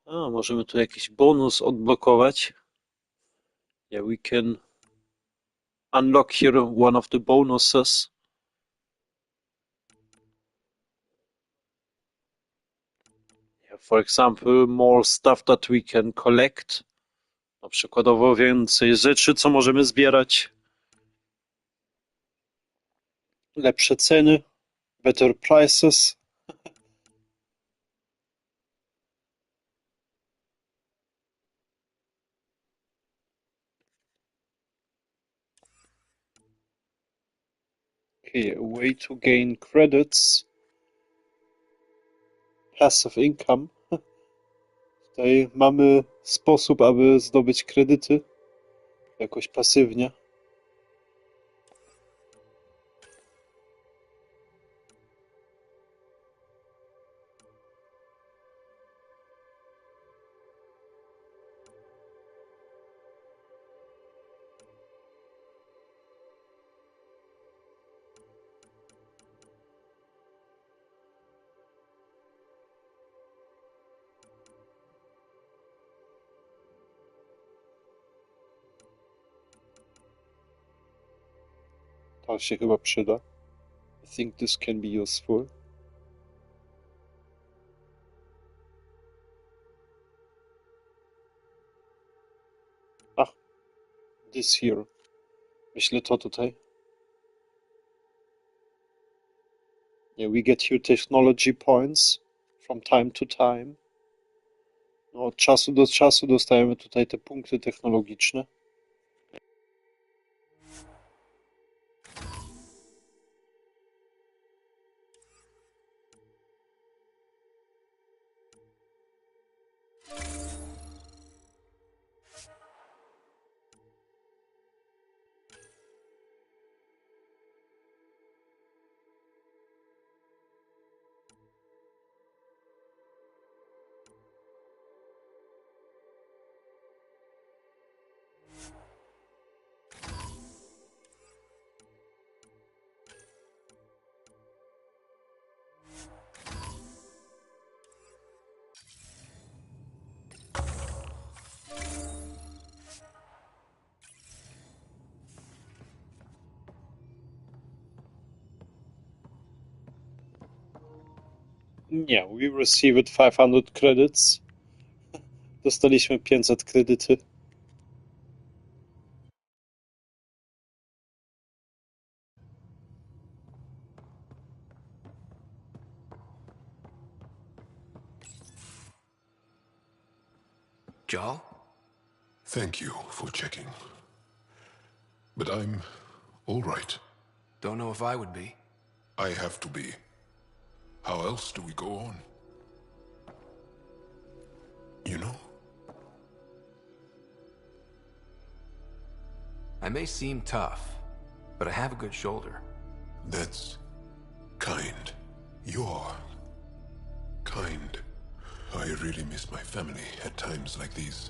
A, możemy tu jakiś bonus odblokować. Yeah, we can unlock here one of the bonuses. Yeah, for example, more stuff that we can collect. No, przykładowo więcej rzeczy, co możemy zbierać. Lepsze ceny, better prices. Okay, a way to gain credits. Passive income. Tutaj mamy sposób, aby zdobyć kredyty jakoś pasywnie. To się chyba przyda. I think this can be useful. Ach, this here. Myślę to tutaj. Yeah, we get here technology points from time to time. No, od czasu do czasu dostajemy tutaj te punkty technologiczne. Nie, we received 500 credits. Dostaliśmy 500 kredyty. Joel? Thank you for checking. But I'm all right. Don't know if I would be. I have to be. How else do we go on? You know? I may seem tough, but I have a good shoulder. That's kind. You're kind. I really miss my family at times like these.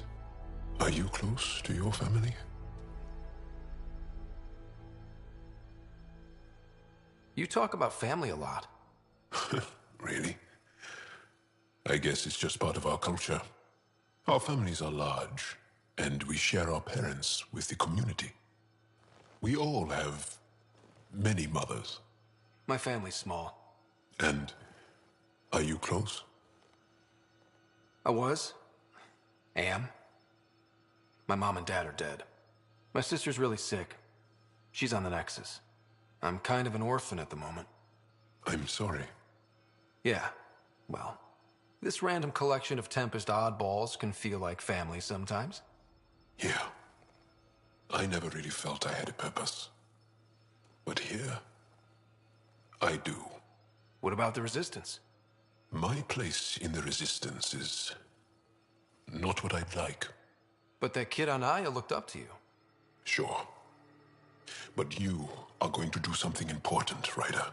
Are you close to your family? You talk about family a lot. Really? I guess it's just part of our culture. Our families are large, and we share our parents with the community. We all have many mothers. My family's small. And are you close? I was. Am. My mom and dad are dead. My sister's really sick. She's on the Nexus. I'm kind of an orphan at the moment. I'm sorry. Yeah, well, this random collection of Tempest oddballs can feel like family sometimes. Yeah. I never really felt I had a purpose. But here, I do. What about the Resistance? My place in the Resistance is not what I'd like. But that kid on Aya looked up to you. Sure. But you are going to do something important, Ryder.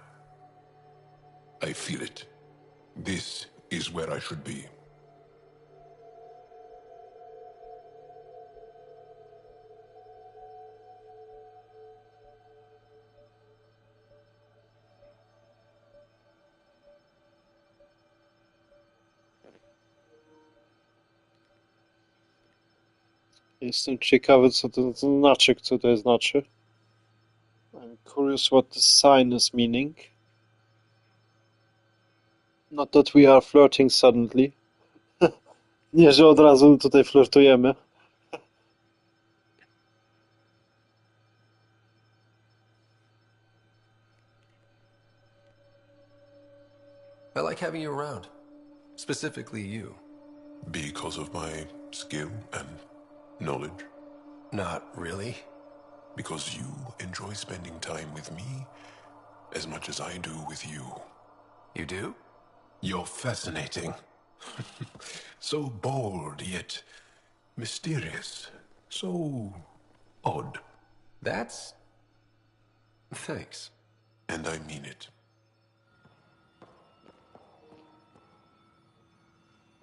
I feel it. This is where I should be. Jestem ciekawy, co to znaczy, co to znaczy. I'm curious what the sign is meaning. Not that we are flirting suddenly. Nie, że od razu tutaj flirtujemy. I like having you around. Specifically you. Because of my skill and knowledge? Not really. Because you enjoy spending time with me as much as I do with you. You do? You're fascinating. So bold, yet mysterious. So odd. That's... Thanks. And I mean it.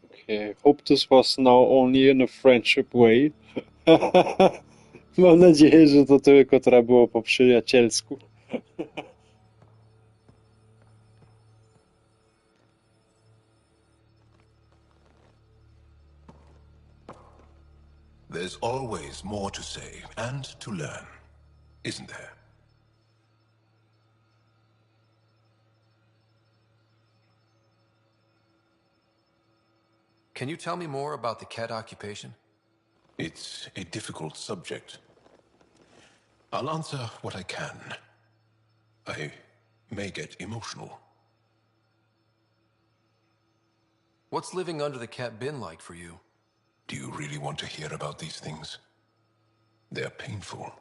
Okay, hope this was now only in a friendship way. Mam nadzieję, że to tylko teraz było po przyjacielsku. There's always more to say and to learn, isn't there? Can you tell me more about the cat occupation? It's a difficult subject. I'll answer what I can. I may get emotional. What's living under the cat been like for you? Do you really want to hear about these things? They're painful.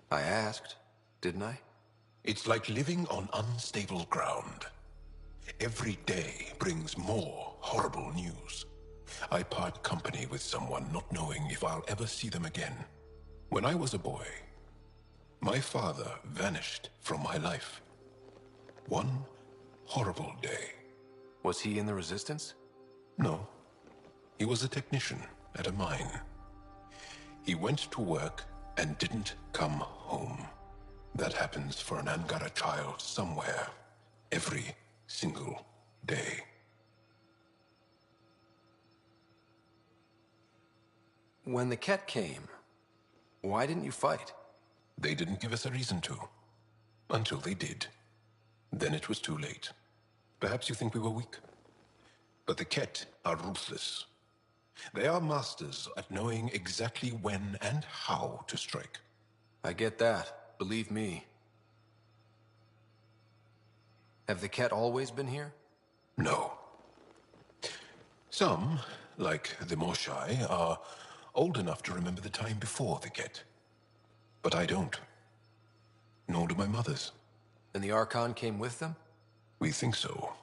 I asked, didn't I? It's like living on unstable ground. Every day brings more horrible news. I part company with someone not knowing if I'll ever see them again. When I was a boy, my father vanished from my life. One horrible day. Was he in the Resistance? No. He was a technician at a mine. He went to work and didn't come home. That happens for an Angara child somewhere, every single day. When the cat came, why didn't you fight? They didn't give us a reason to. Until they did. Then it was too late. Perhaps you think we were weak. But the Ket are ruthless. They are masters at knowing exactly when and how to strike. I get that. Believe me. Have the Ket always been here? No. Some, like the Moshai, are old enough to remember the time before the Ket. But I don't. Nor do my mothers. And the Archon came with them? We think so.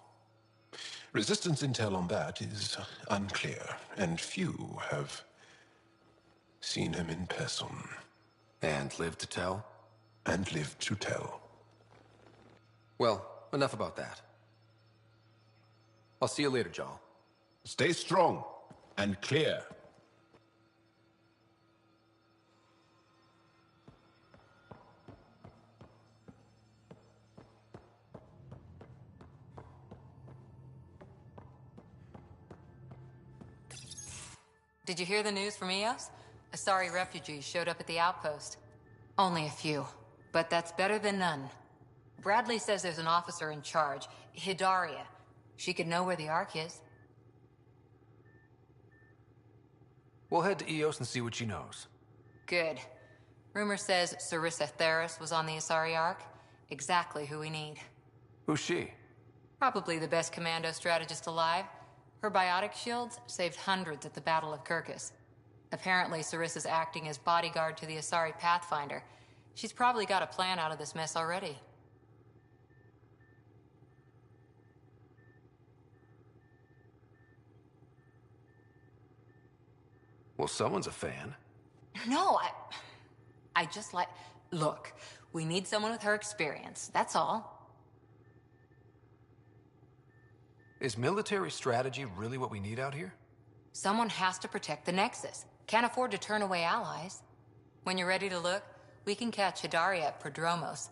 Resistance intel on that is unclear, and few have seen him in person. And lived to tell? And lived to tell. Well, enough about that. I'll see you later, Jarl. Stay strong and clear. Did you hear the news from Eos? Asari refugees showed up at the outpost. Only a few, but that's better than none. Bradley says there's an officer in charge, Hidaria. She could know where the Ark is. We'll head to Eos and see what she knows. Good. Rumor says Sarissa Theris was on the Asari Ark. Exactly who we need. Who's she? Probably the best commando strategist alive. Her biotic shields saved hundreds at the Battle of Kirkus. Apparently, Sarissa's acting as bodyguard to the Asari Pathfinder. She's probably got a plan out of this mess already. Well, someone's a fan. No, I just like... Look, we need someone with her experience, that's all. Is military strategy really what we need out here? Someone has to protect the Nexus. Can't afford to turn away allies. When you're ready to look, we can catch Hidaria at Prodromos.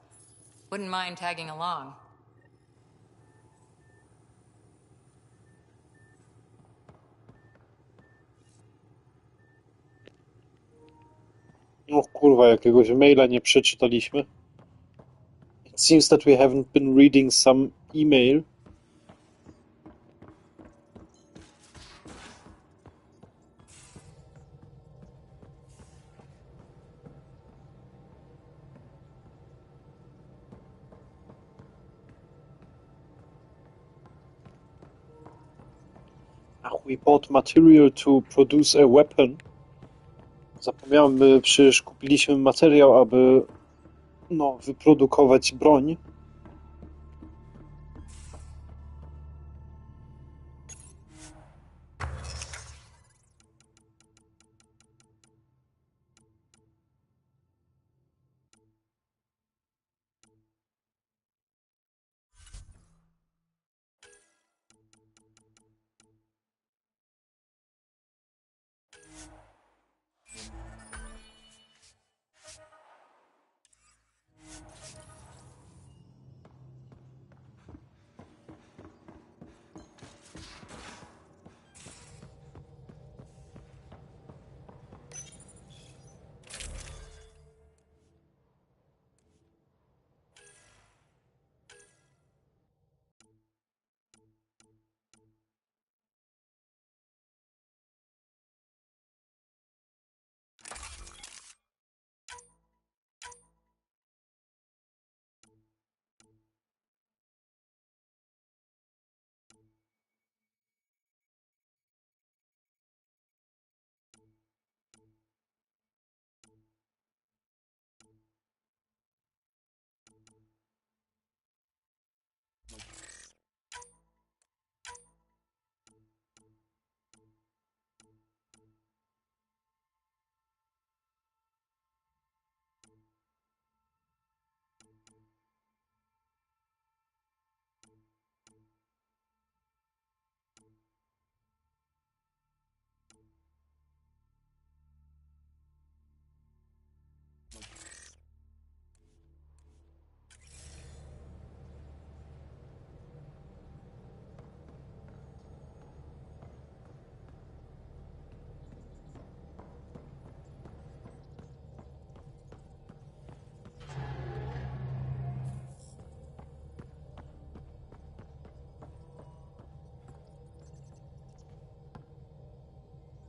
Wouldn't mind tagging along. O kurwa, jakiegoś maila nie przeczytaliśmy. It seems that we haven't been reading some email. We bought material to produce a weapon. Zapomniałem, my przecież kupiliśmy materiał, aby wyprodukować broń.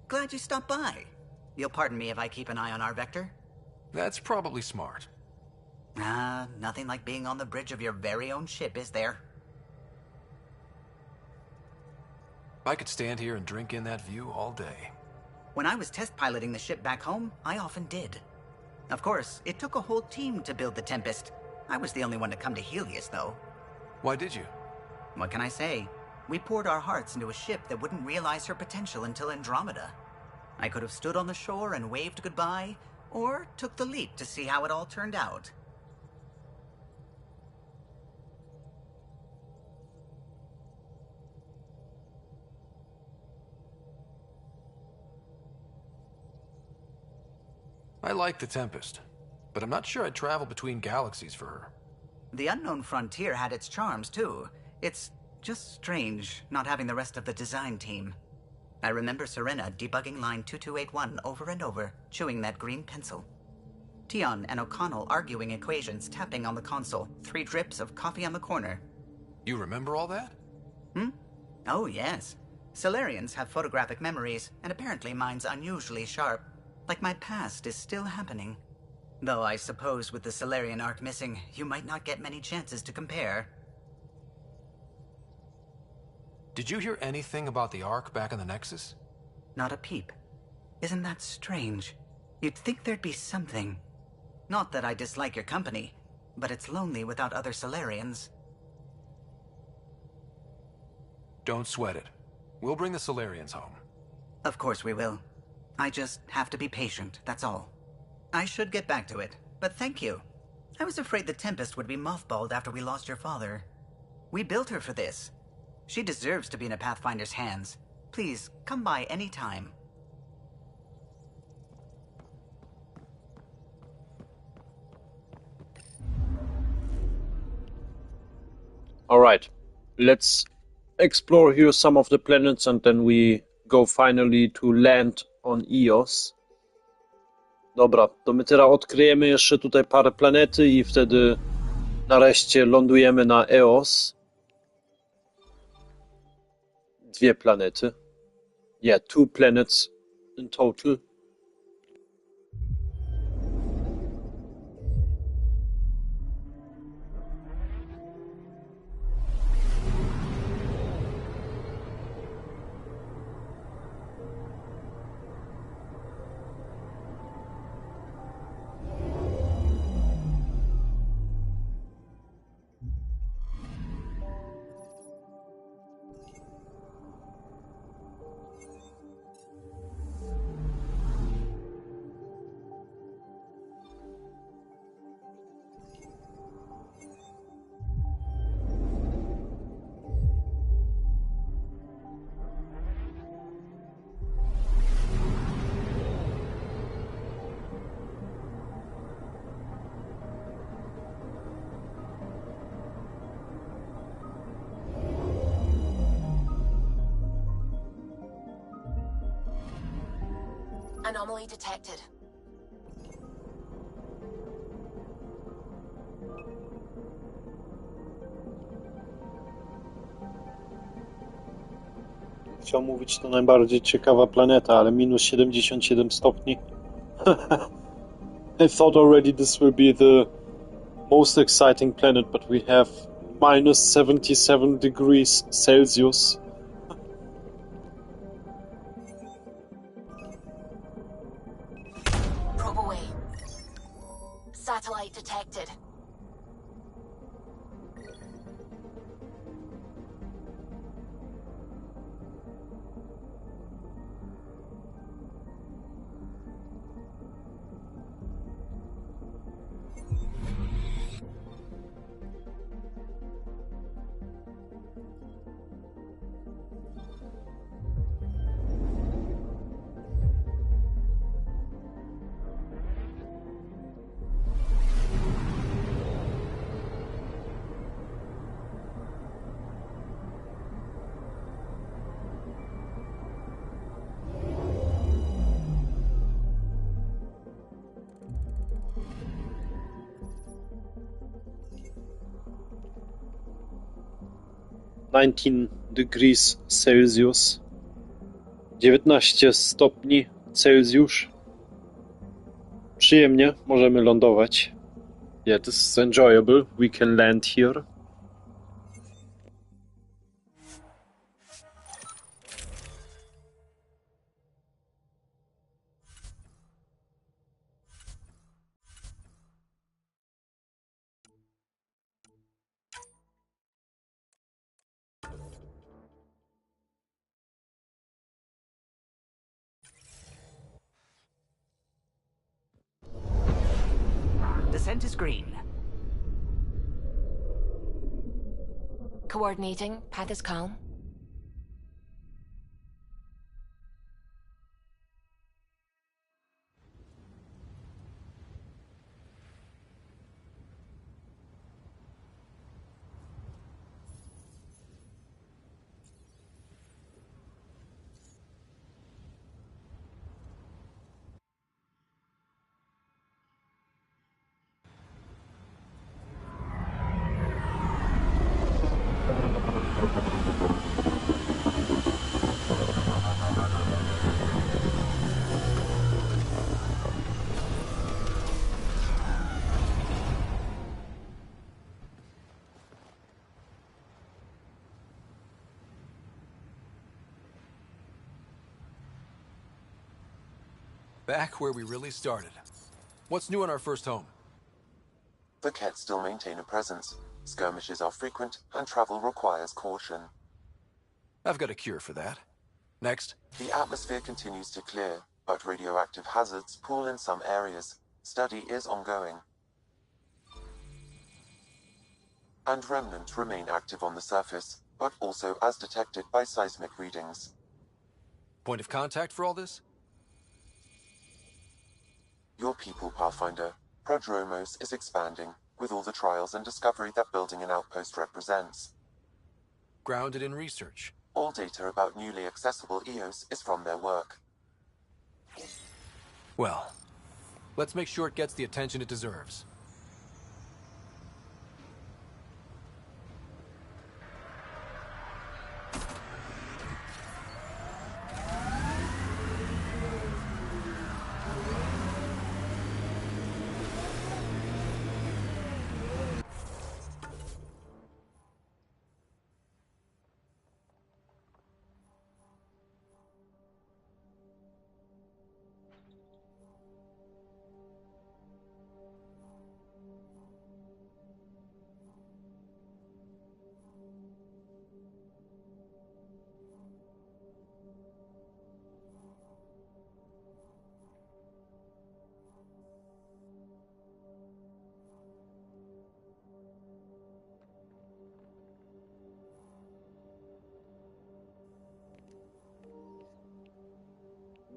Glad you stopped by. You'll pardon me if I keep an eye on our vector? That's probably smart. Nothing like being on the bridge of your very own ship, is there? I could stand here and drink in that view all day. When I was test piloting the ship back home, I often did. Of course, it took a whole team to build the Tempest. I was the only one to come to Helios, though. Why did you? What can I say? We poured our hearts into a ship that wouldn't realize her potential until Andromeda. I could have stood on the shore and waved goodbye, or took the leap to see how it all turned out. I like the Tempest, but I'm not sure I'd travel between galaxies for her. The unknown frontier had its charms, too. It's just strange not having the rest of the design team. I remember Serena debugging line 2281 over and over, chewing that green pencil. Tion and O'Connell arguing equations, tapping on the console, 3 drips of coffee on the corner. You remember all that? Oh, yes. Solarians have photographic memories, and apparently mine's unusually sharp. Like my past is still happening. Though I suppose with the Solarian arc missing, you might not get many chances to compare. Did you hear anything about the Ark back in the Nexus? Not a peep. Isn't that strange? You'd think there'd be something. Not that I dislike your company, but it's lonely without other Solarians. Don't sweat it. We'll bring the Solarians home. Of course we will. I just have to be patient, that's all. I should get back to it, but thank you. I was afraid the Tempest would be mothballed after we lost your father. We built her for this. She deserves to be in a Pathfinder's hands. Please, come by any time. Alright, let's explore here some of the planets and then we go finally to land on Eos. Dobra, to my teraz odkryjemy jeszcze tutaj parę planety i wtedy nareszcie lądujemy na Eos. 2 planety. Yeah, 2 planets in total. Anomaly detected. Chciał mówić, to najbardziej ciekawa planeta, ale minus 77 stopni. I thought already this will be the most exciting planet, but we have minus 77 degrees Celsius. Probe away. Satellite detected. Degrees Celsius. 19 stopni Celsjusz. Przyjemnie, możemy lądować. Yeah, this is enjoyable. We can land here. Descent is green. Coordinating. Path is calm. Back where we really started. What's new in our first home? The Kett still maintain a presence. Skirmishes are frequent, and travel requires caution. I've got a cure for that. Next. The atmosphere continues to clear, but radioactive hazards pool in some areas. Study is ongoing. And remnants remain active on the surface, but also as detected by seismic readings. Point of contact for all this? Your people, Pathfinder. Prodromos is expanding, with all the trials and discovery that building an outpost represents. Grounded in research. All data about newly accessible EOS is from their work. Well, let's make sure it gets the attention it deserves.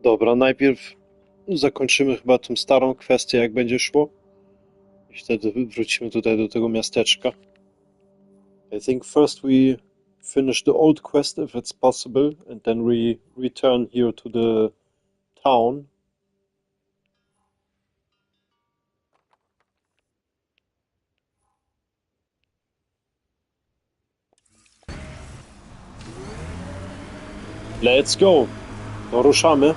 Dobra, najpierw zakończymy chyba tą starą kwestię, jak będzie szło. I wtedy wrócimy tutaj do tego miasteczka. I think first we finish the old quest if it's possible, and then we return here to the town. Let's go! No ruszamy.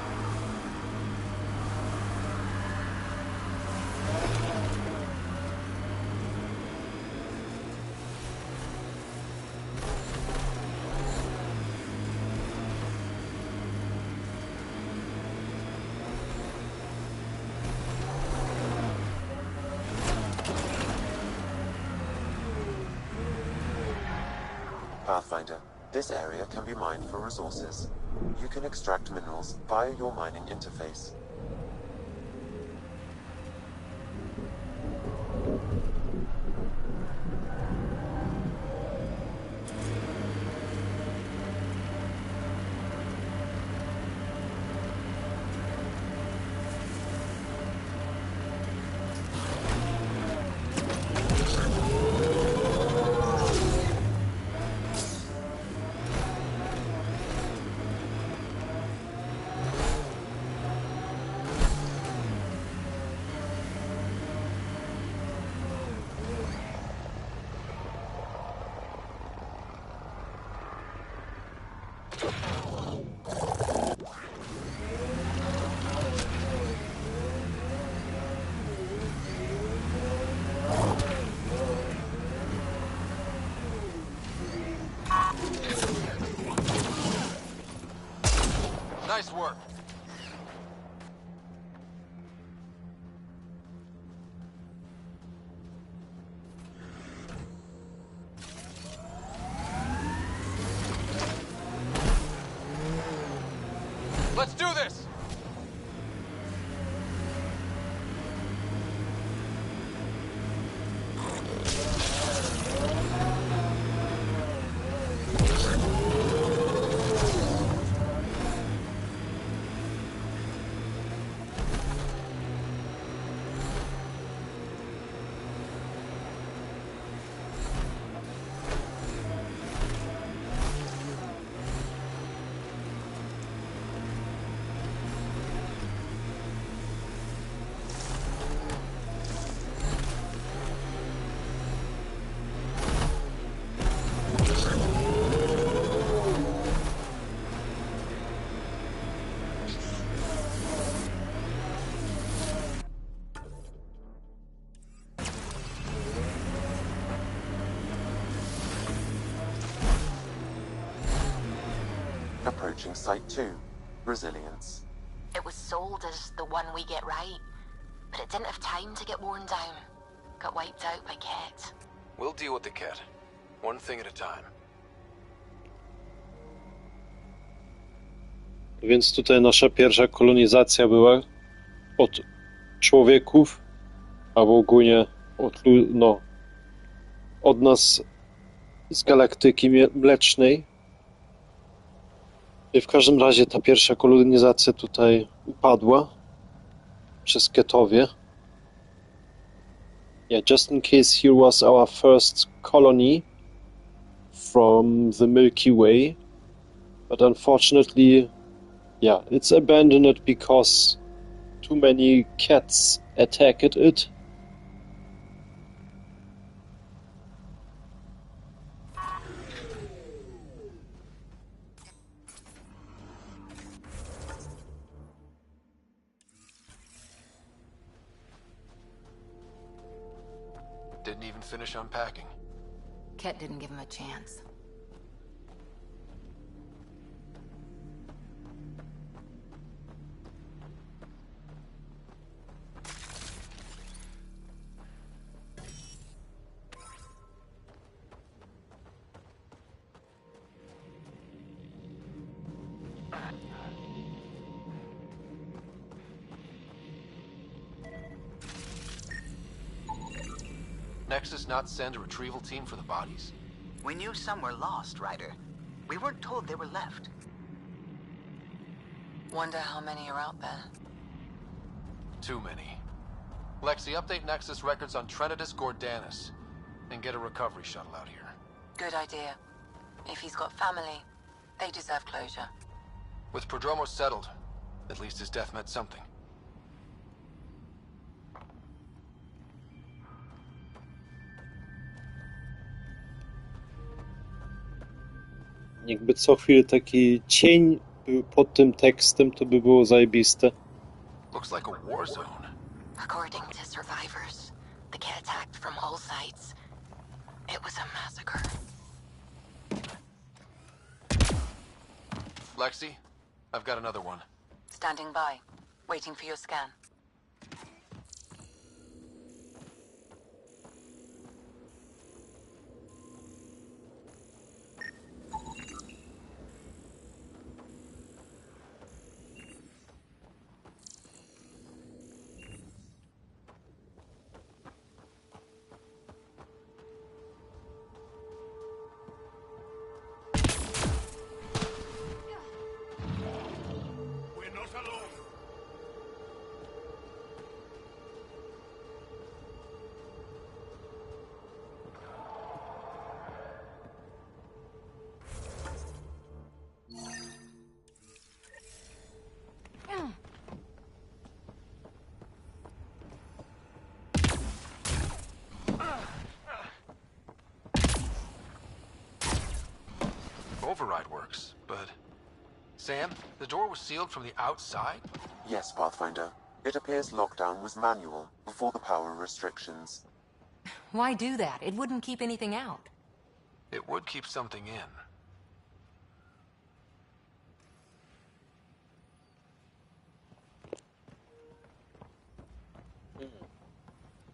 Pathfinder, this area can be mined for resources. You can extract minerals via your mining interface. Nice work. Let's do this. Approaching Site 2, Resilience. It was sold as the one we get right, but it didn't have time to get worn down. Got wiped out by Ket. We'll deal with the Ket. One thing at a time. Więc tutaj nasza pierwsza kolonizacja była od człowieków, albo ogólnie od nas z galaktyki mlecznej. I w każdym razie ta pierwsza kolonizacja tutaj upadła przez Ketowie. Yeah, just in case, here was our first colony from the Milky Way, but unfortunately, yeah, it's abandoned because too many cats attacked it. Didn't even finish unpacking. Ket didn't give him a chance. Nexus not send a retrieval team for the bodies? We knew some were lost, Ryder. We weren't told they were left. Wonder how many are out there. Too many. Lexi, update Nexus records on Trinitas Gordanis, and get a recovery shuttle out here. Good idea. If he's got family, they deserve closure. With Prodromos settled, at least his death meant something. Jakby co chwilę taki cień był pod tym tekstem, to by było zajebiste. Looks like a war zone. According to survivors, the Ket attacked from all sides. It was a massacre. Lexi, I've got another one. Standing by, waiting for your scan. Override works, but... Sam, the door was sealed from the outside? Yes, Pathfinder. It appears lockdown was manual, before the power restrictions. Why do that? It wouldn't keep anything out. It would keep something in.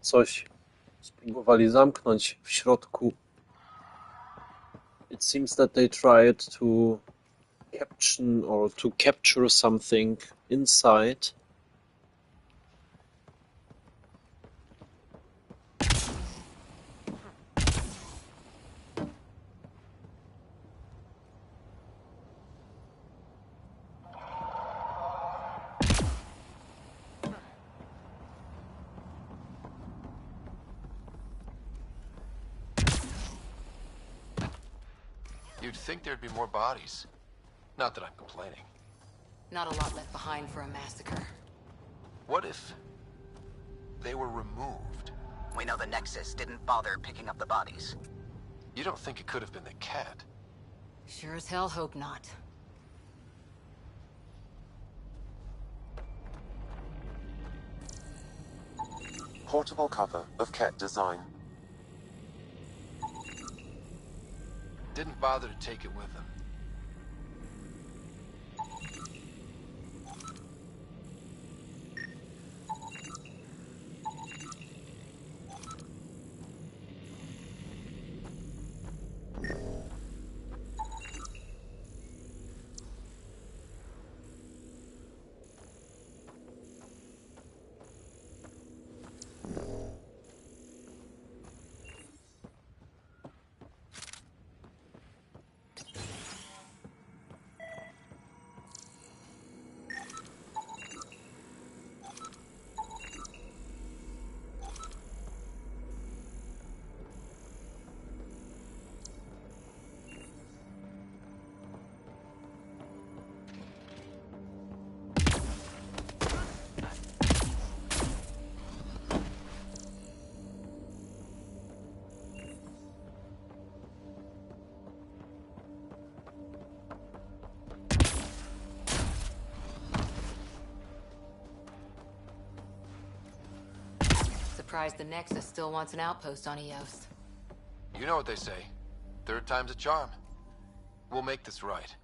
Coś spróbowali zamknąć w środku. It seems that they tried to capture something inside. You'd think there'd be more bodies. Not that I'm complaining. Not a lot left behind for a massacre. What if they were removed? We know the Nexus didn't bother picking up the bodies. You don't think it could have been the Ket? Sure as hell hope not. Portable cover of Ket design. Didn't bother to take it with them. surprised the Nexus still wants an outpost on Eos. You know what they say. Third time's a charm. We'll make this right.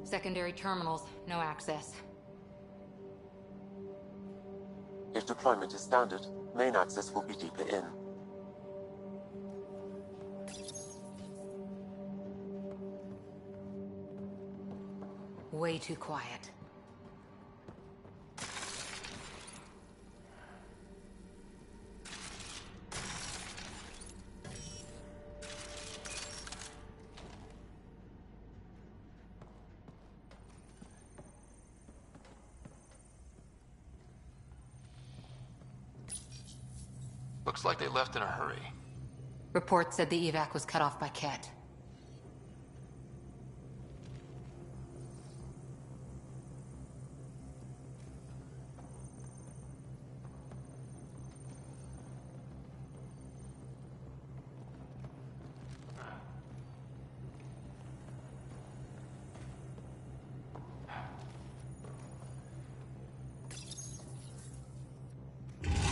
Secondary terminals, no access. If deployment is standard, main access will be deeper in. Way too quiet. Looks like they left in a hurry. Report said the evac was cut off by Ket.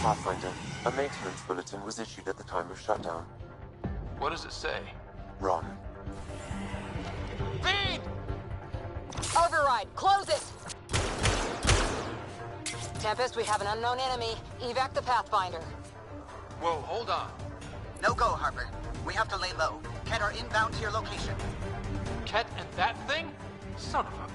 Pathfinder, a maintenance bulletin was issued at the time of shutdown. What does it say? Run. Feed! Override, close it! Tempest, we have an unknown enemy. Evac the Pathfinder. Whoa, hold on. No go, Harper. We have to lay low. Ket are inbound to your location. Ket and that thing? Son of a...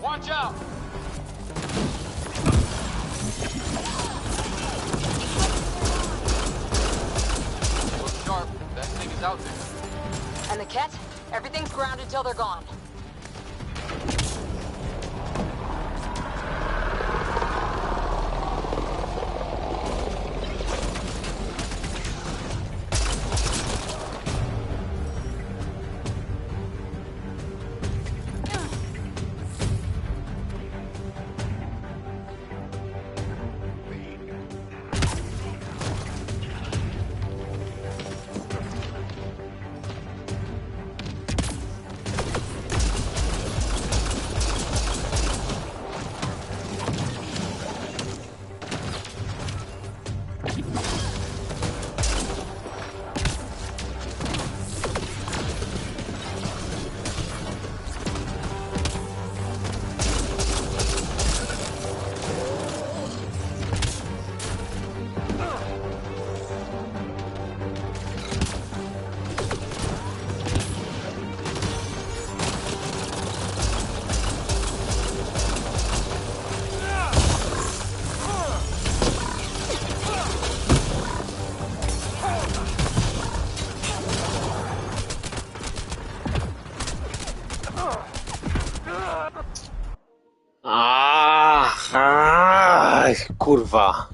Watch out! Look sharp. That thing is out there. And the Ket? Everything's grounded till they're gone. Kurwa.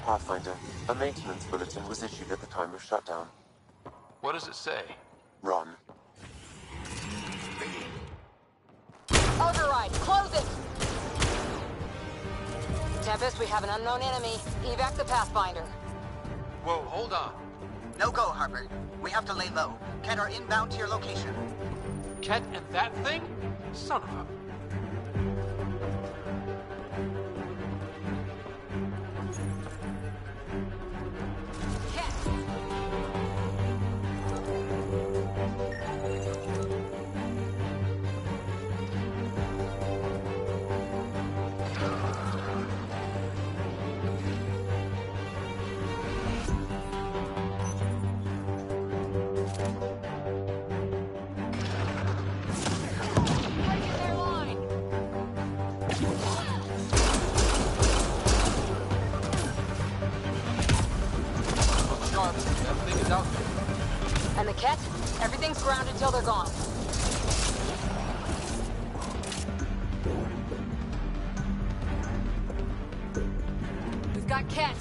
Pathfinder, a maintenance bulletin was issued at the time of shutdown. What does it say? Run. Override, close it! Tempest, we have an unknown enemy. Evac the Pathfinder. Whoa, hold on. No go, Harper. We have to lay low. Ket are inbound to your location. Ket and that thing? Son of a... And the Ket? Everything's grounded till they're gone. We've got Ket.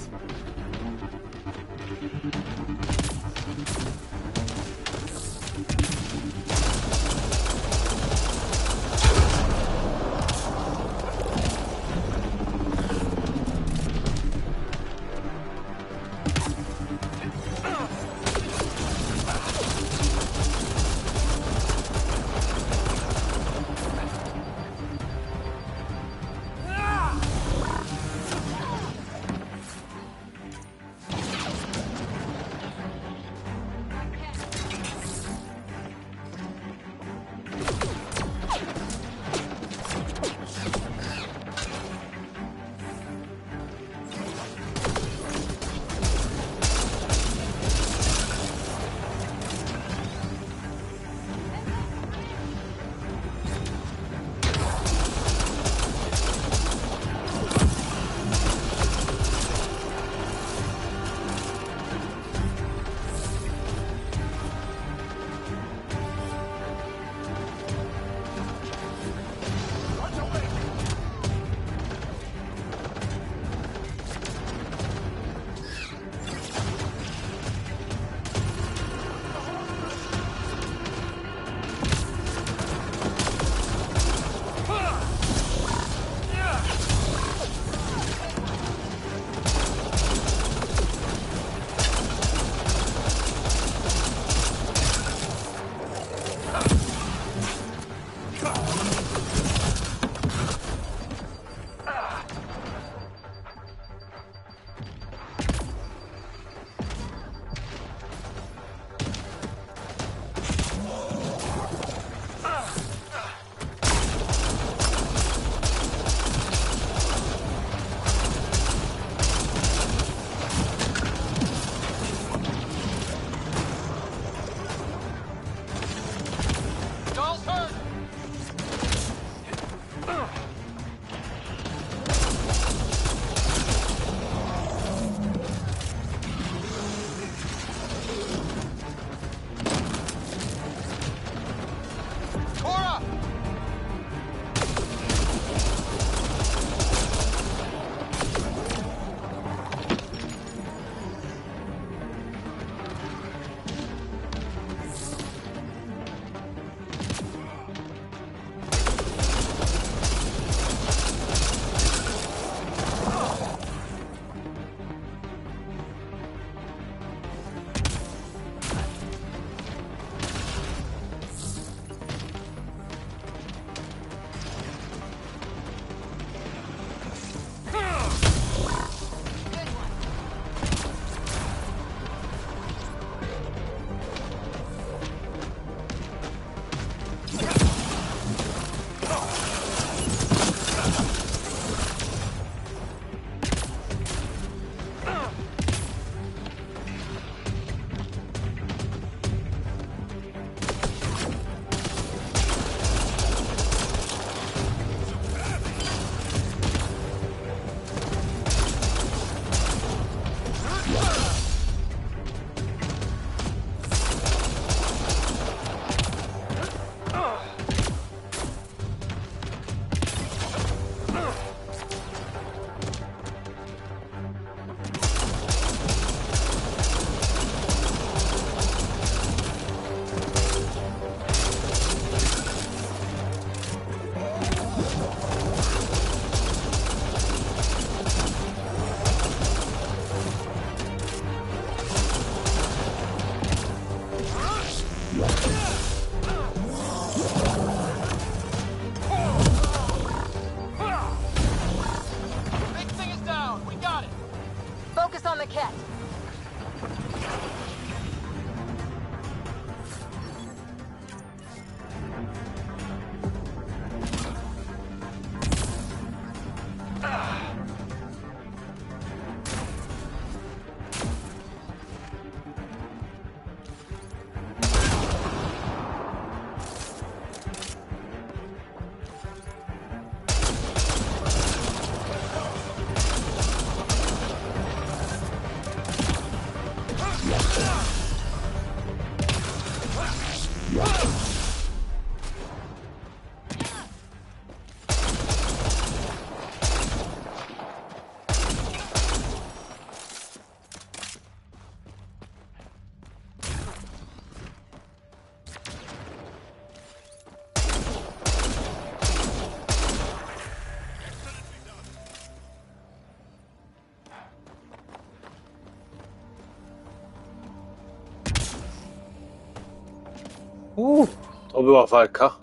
To była walka.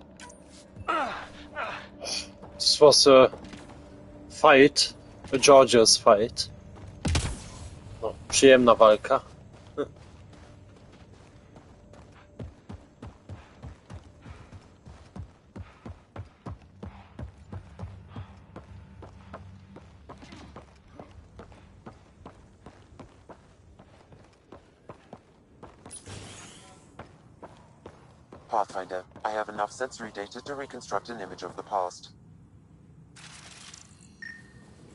This was a fight, a Georgia's fight. No, przyjemna walka. Pathfinder, I have enough sensory data to reconstruct an image of the past.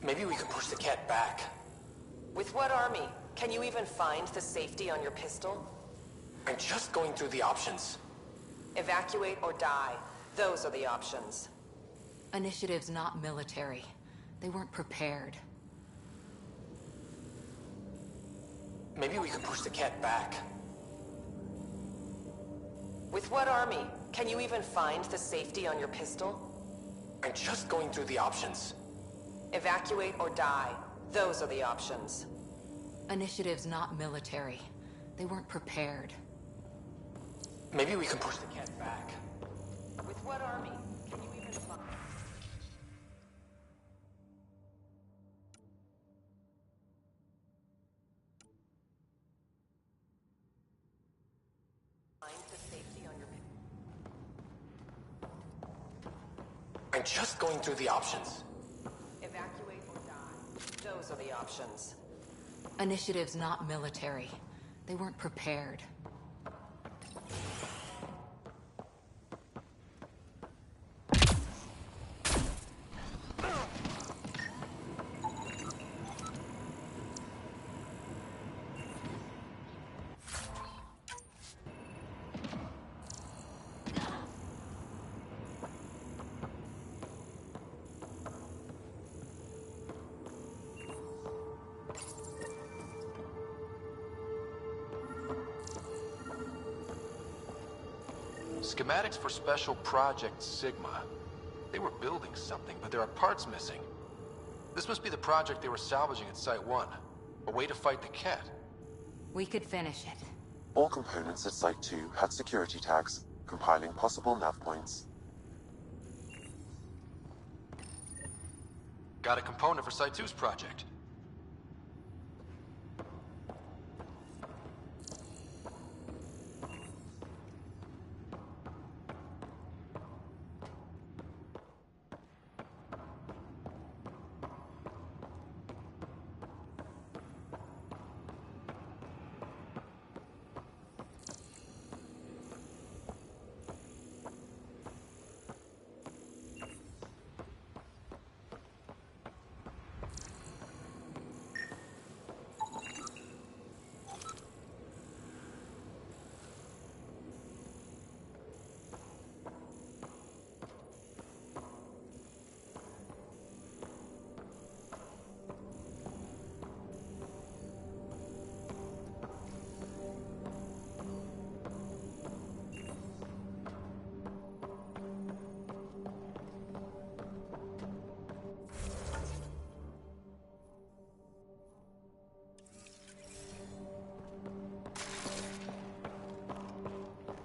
Maybe we could push the cat back. With what army? Can you even find the safety on your pistol? I'm just going through the options. Evacuate or die. Those are the options. Initiative's not military. They weren't prepared. Maybe we could push the cat back. With what army? Can you even find the safety on your pistol? I'm just going through the options. Evacuate or die. Those are the options. Initiative's not military. They weren't prepared. Maybe we can push the cat back. With what army? Can you even find... I'm just going through the options. Evacuate or die. Those are the options. Initiative's not military. They weren't prepared. Schematics for Special Project Sigma. They were building something, but there are parts missing. This must be the project they were salvaging at Site 1. A way to fight the cat. We could finish it. All components at Site 2 had security tags, compiling possible nav points. Got a component for Site 2's project.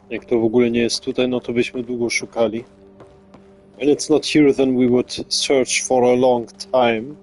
Jak to w ogóle nie jest tutaj, no to byśmy długo szukali. When it's not here, then we would search for a long time.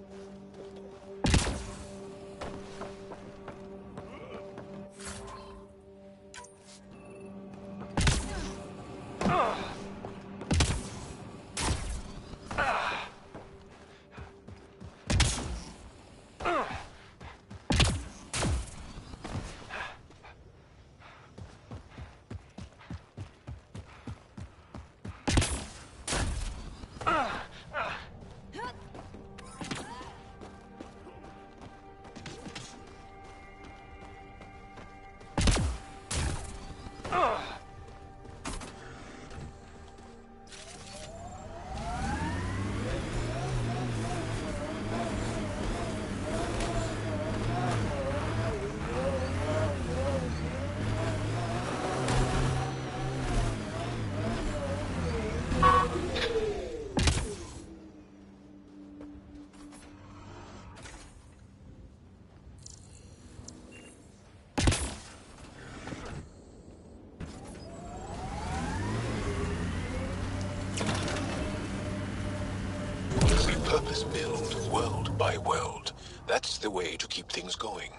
the way to keep things going.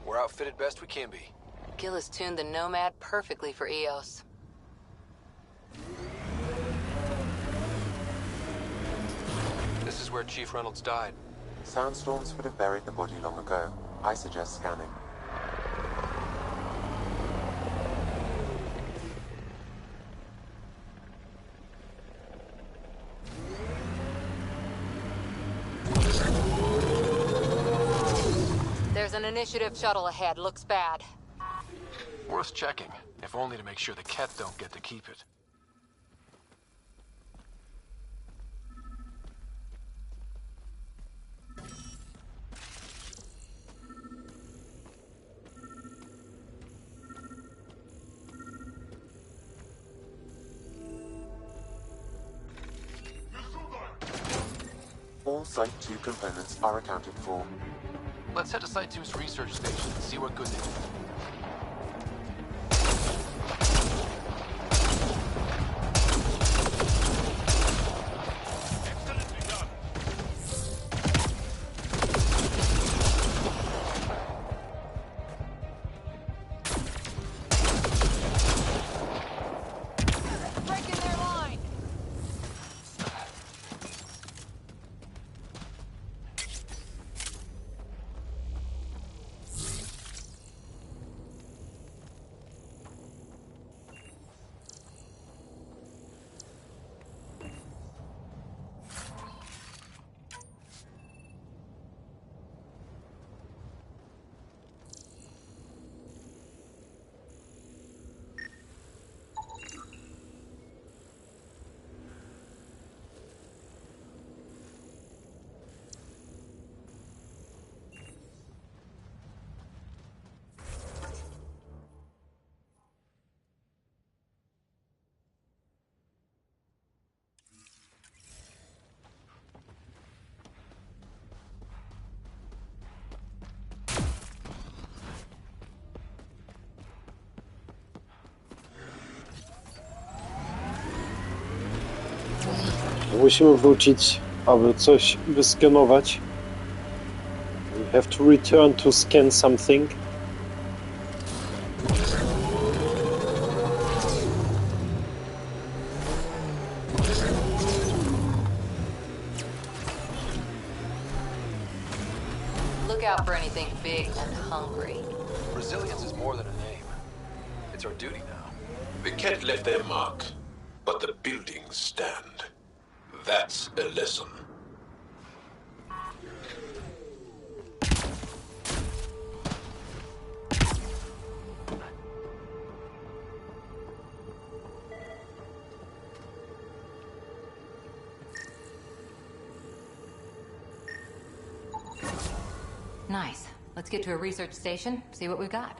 We're outfitted best we can be. Gil has tuned the Nomad perfectly for EOS. This is where Chief Reynolds died. Sandstorms would have buried the body long ago. I suggest scanning. There's an initiative shuttle ahead. Looks bad. Worth checking, if only to make sure the Kett don't get to keep it. All Site 2 components are accounted for. Let's head to Site 2's research station and see what good they do. Musimy wrócić, aby coś wyskanować. We have to return to scan something. Look out for anything big and hungry. Resilience is more than a name. It's our duty now. The Kett left their mark, but the buildings stand. That's a lesson. Nice. Let's get to a research station, see what we've got.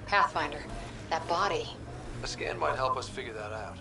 Pathfinder, that body. A scan might help us figure that out.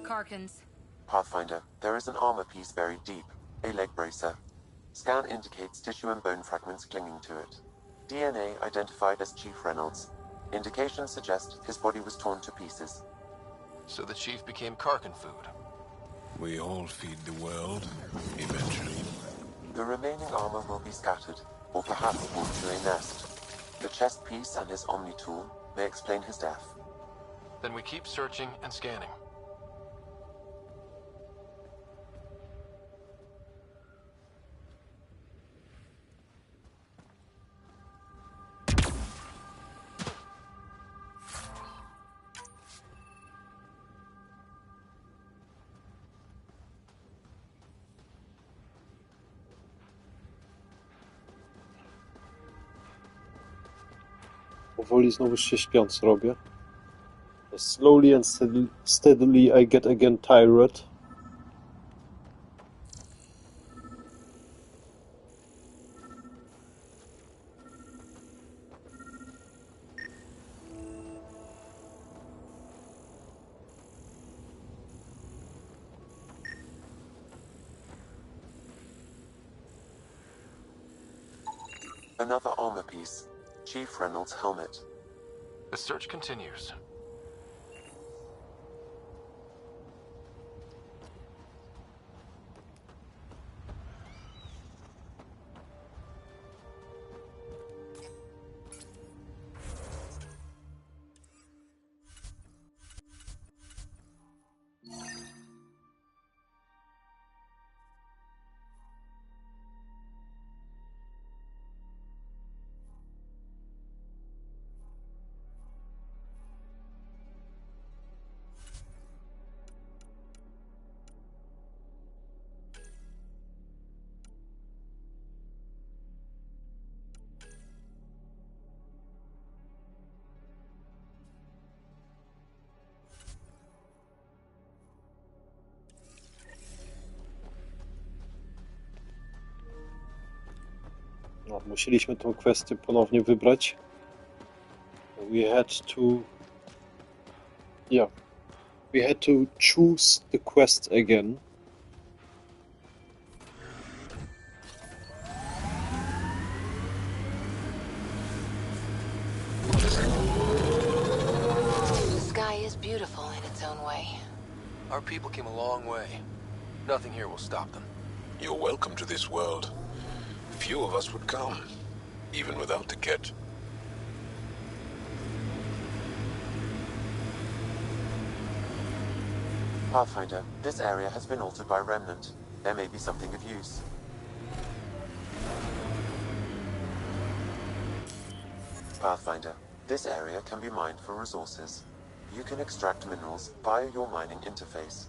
Karkins. Pathfinder, there is an armor piece buried deep. A leg bracer. Scan indicates tissue and bone fragments clinging to it. DNA identified as Chief Reynolds. Indications suggest his body was torn to pieces. So the chief became Karkin food. We all feed the world, eventually. The remaining armor will be scattered, or perhaps brought to a nest. The chest piece and his Omni tool may explain his death. Then we keep searching and scanning. Powoli znowu się śpiąc robię. Slowly and steadily I get again tired. Another armor piece. Chief Reynolds' helmet. The search continues. No, musieliśmy tą kwestię ponownie wybrać. We had to... Yeah. We had to choose the quest again. The sky is beautiful in its own way. Our people came a long way. Nothing here will stop them. You're welcome to this world. Few of us would come, even without the kit. Pathfinder, this area has been altered by Remnant. There may be something of use. Pathfinder, this area can be mined for resources. You can extract minerals via your mining interface.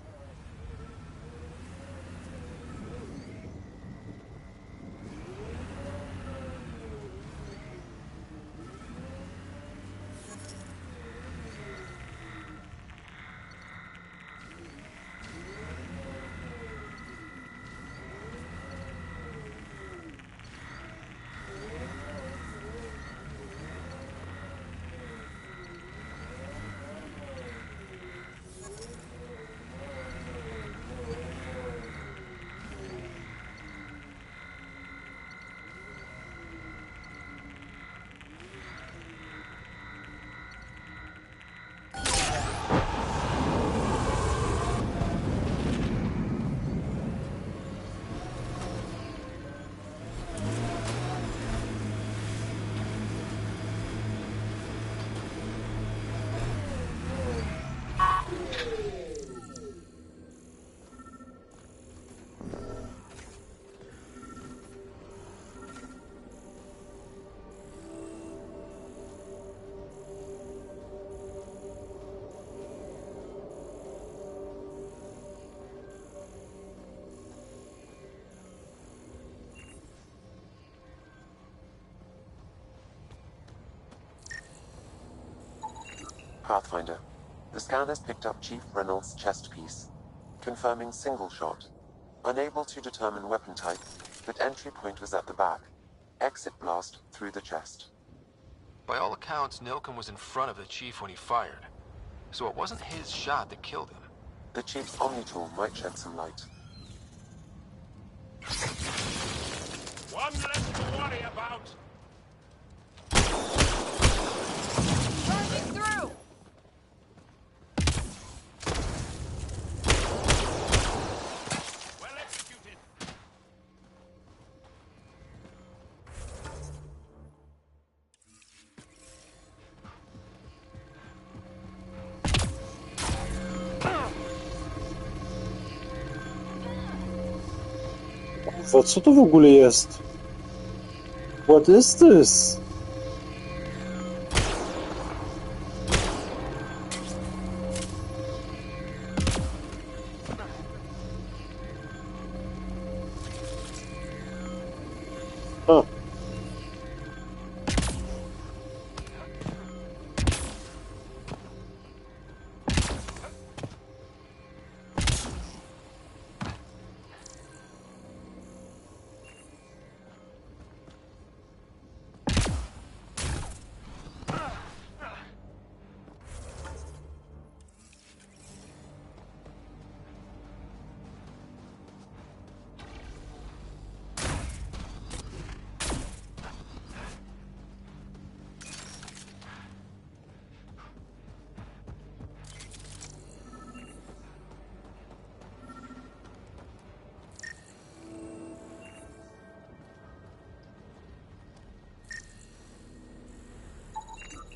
Pathfinder, the scan has picked up Chief Reynolds' chest piece, confirming single shot. Unable to determine weapon type, but entry point was at the back. Exit blast through the chest. By all accounts, Nilken was in front of the chief when he fired. So it wasn't his shot that killed him. The Chief's Omni tool might shed some light. One less to worry about. Kurwa, co to w ogóle jest? What is this? A.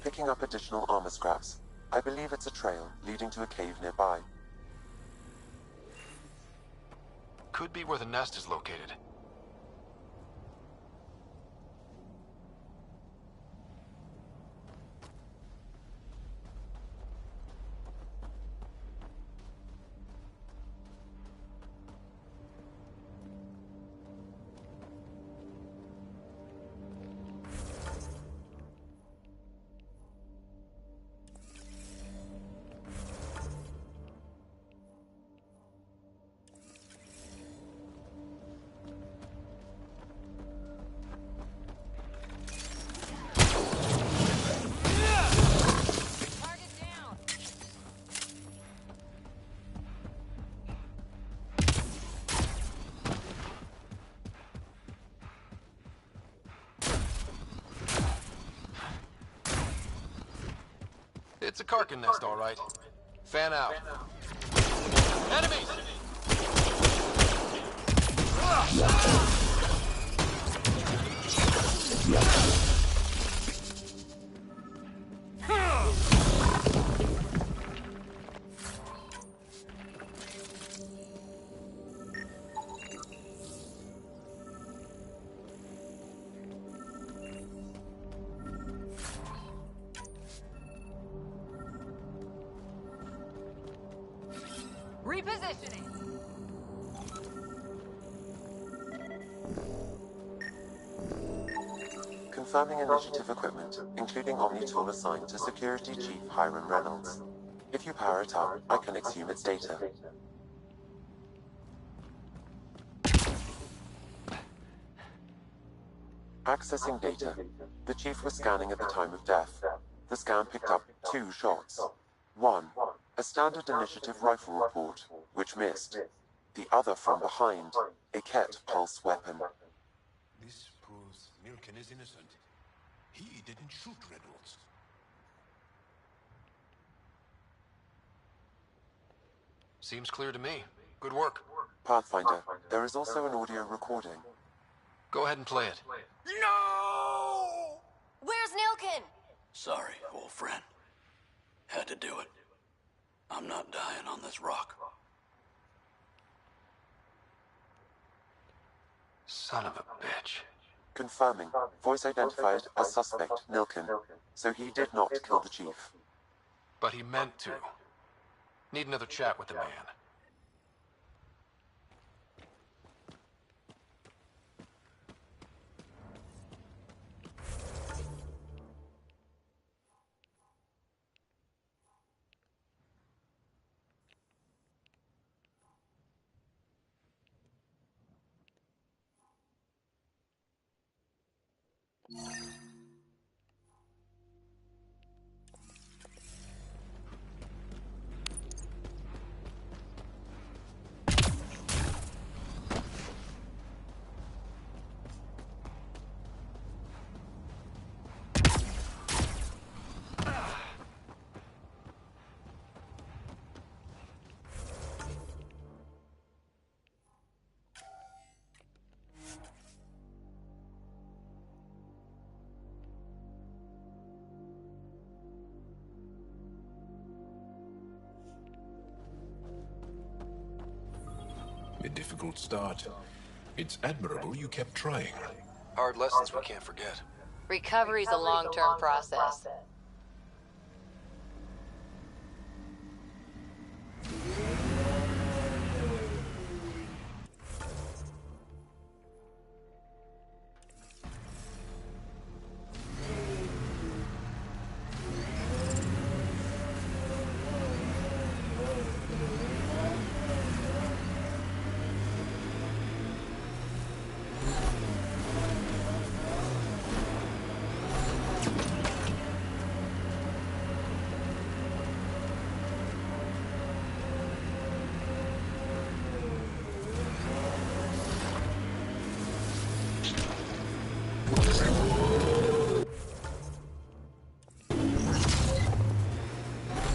Picking up additional armor scraps. I believe it's a trail leading to a cave nearby. Could be where the nest is located. It's a Karkin nest, all right. Fan out. Enemies! Repositioning. Confirming initiative equipment, including Omni tool assigned to Security Chief Hiram Reynolds. If you power it up, I can exhume its data. Accessing data. The Chief was scanning at the time of death. The scan picked up 2 shots. 1. A standard initiative rifle report, which missed. The other from behind, a Ket pulse weapon. This proves Milken is innocent. He didn't shoot Reynolds. Seems clear to me. Good work. Pathfinder, there is also an audio recording. Go ahead and play it. No! Where's Nilkin? Sorry, old friend. Had to do it. I'm not dying on this rock. Son of a bitch. Confirming. Voice identified as suspect Nilkin. So he did not kill the Chief. But he meant to. Need another chat with the man. A difficult start. It's admirable you kept trying. Hard lessons we can't forget. Recovery's a long-term process.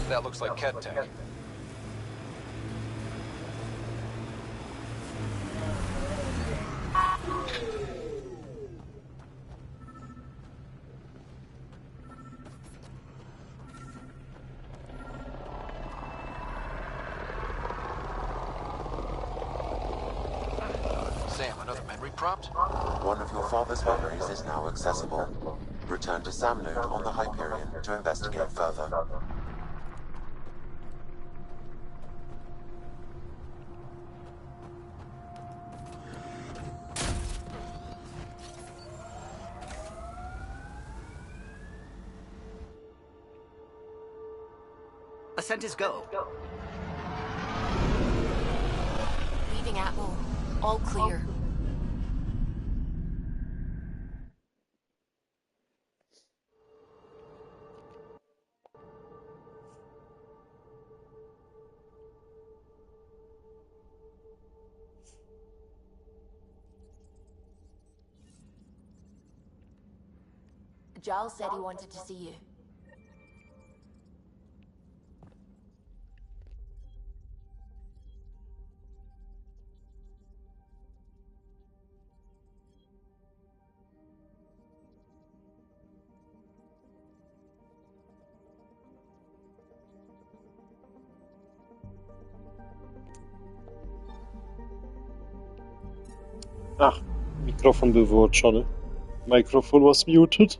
That looks like Ket tech. Sam, another memory prompt? One of your father's memories is now accessible. Return to Sam node on the Hyperion to investigate further. Ascent is go. Leaving Atwell. All clear. Giles said he wanted to see you. Ach, mikrofon był wyłączony. Microphone was muted.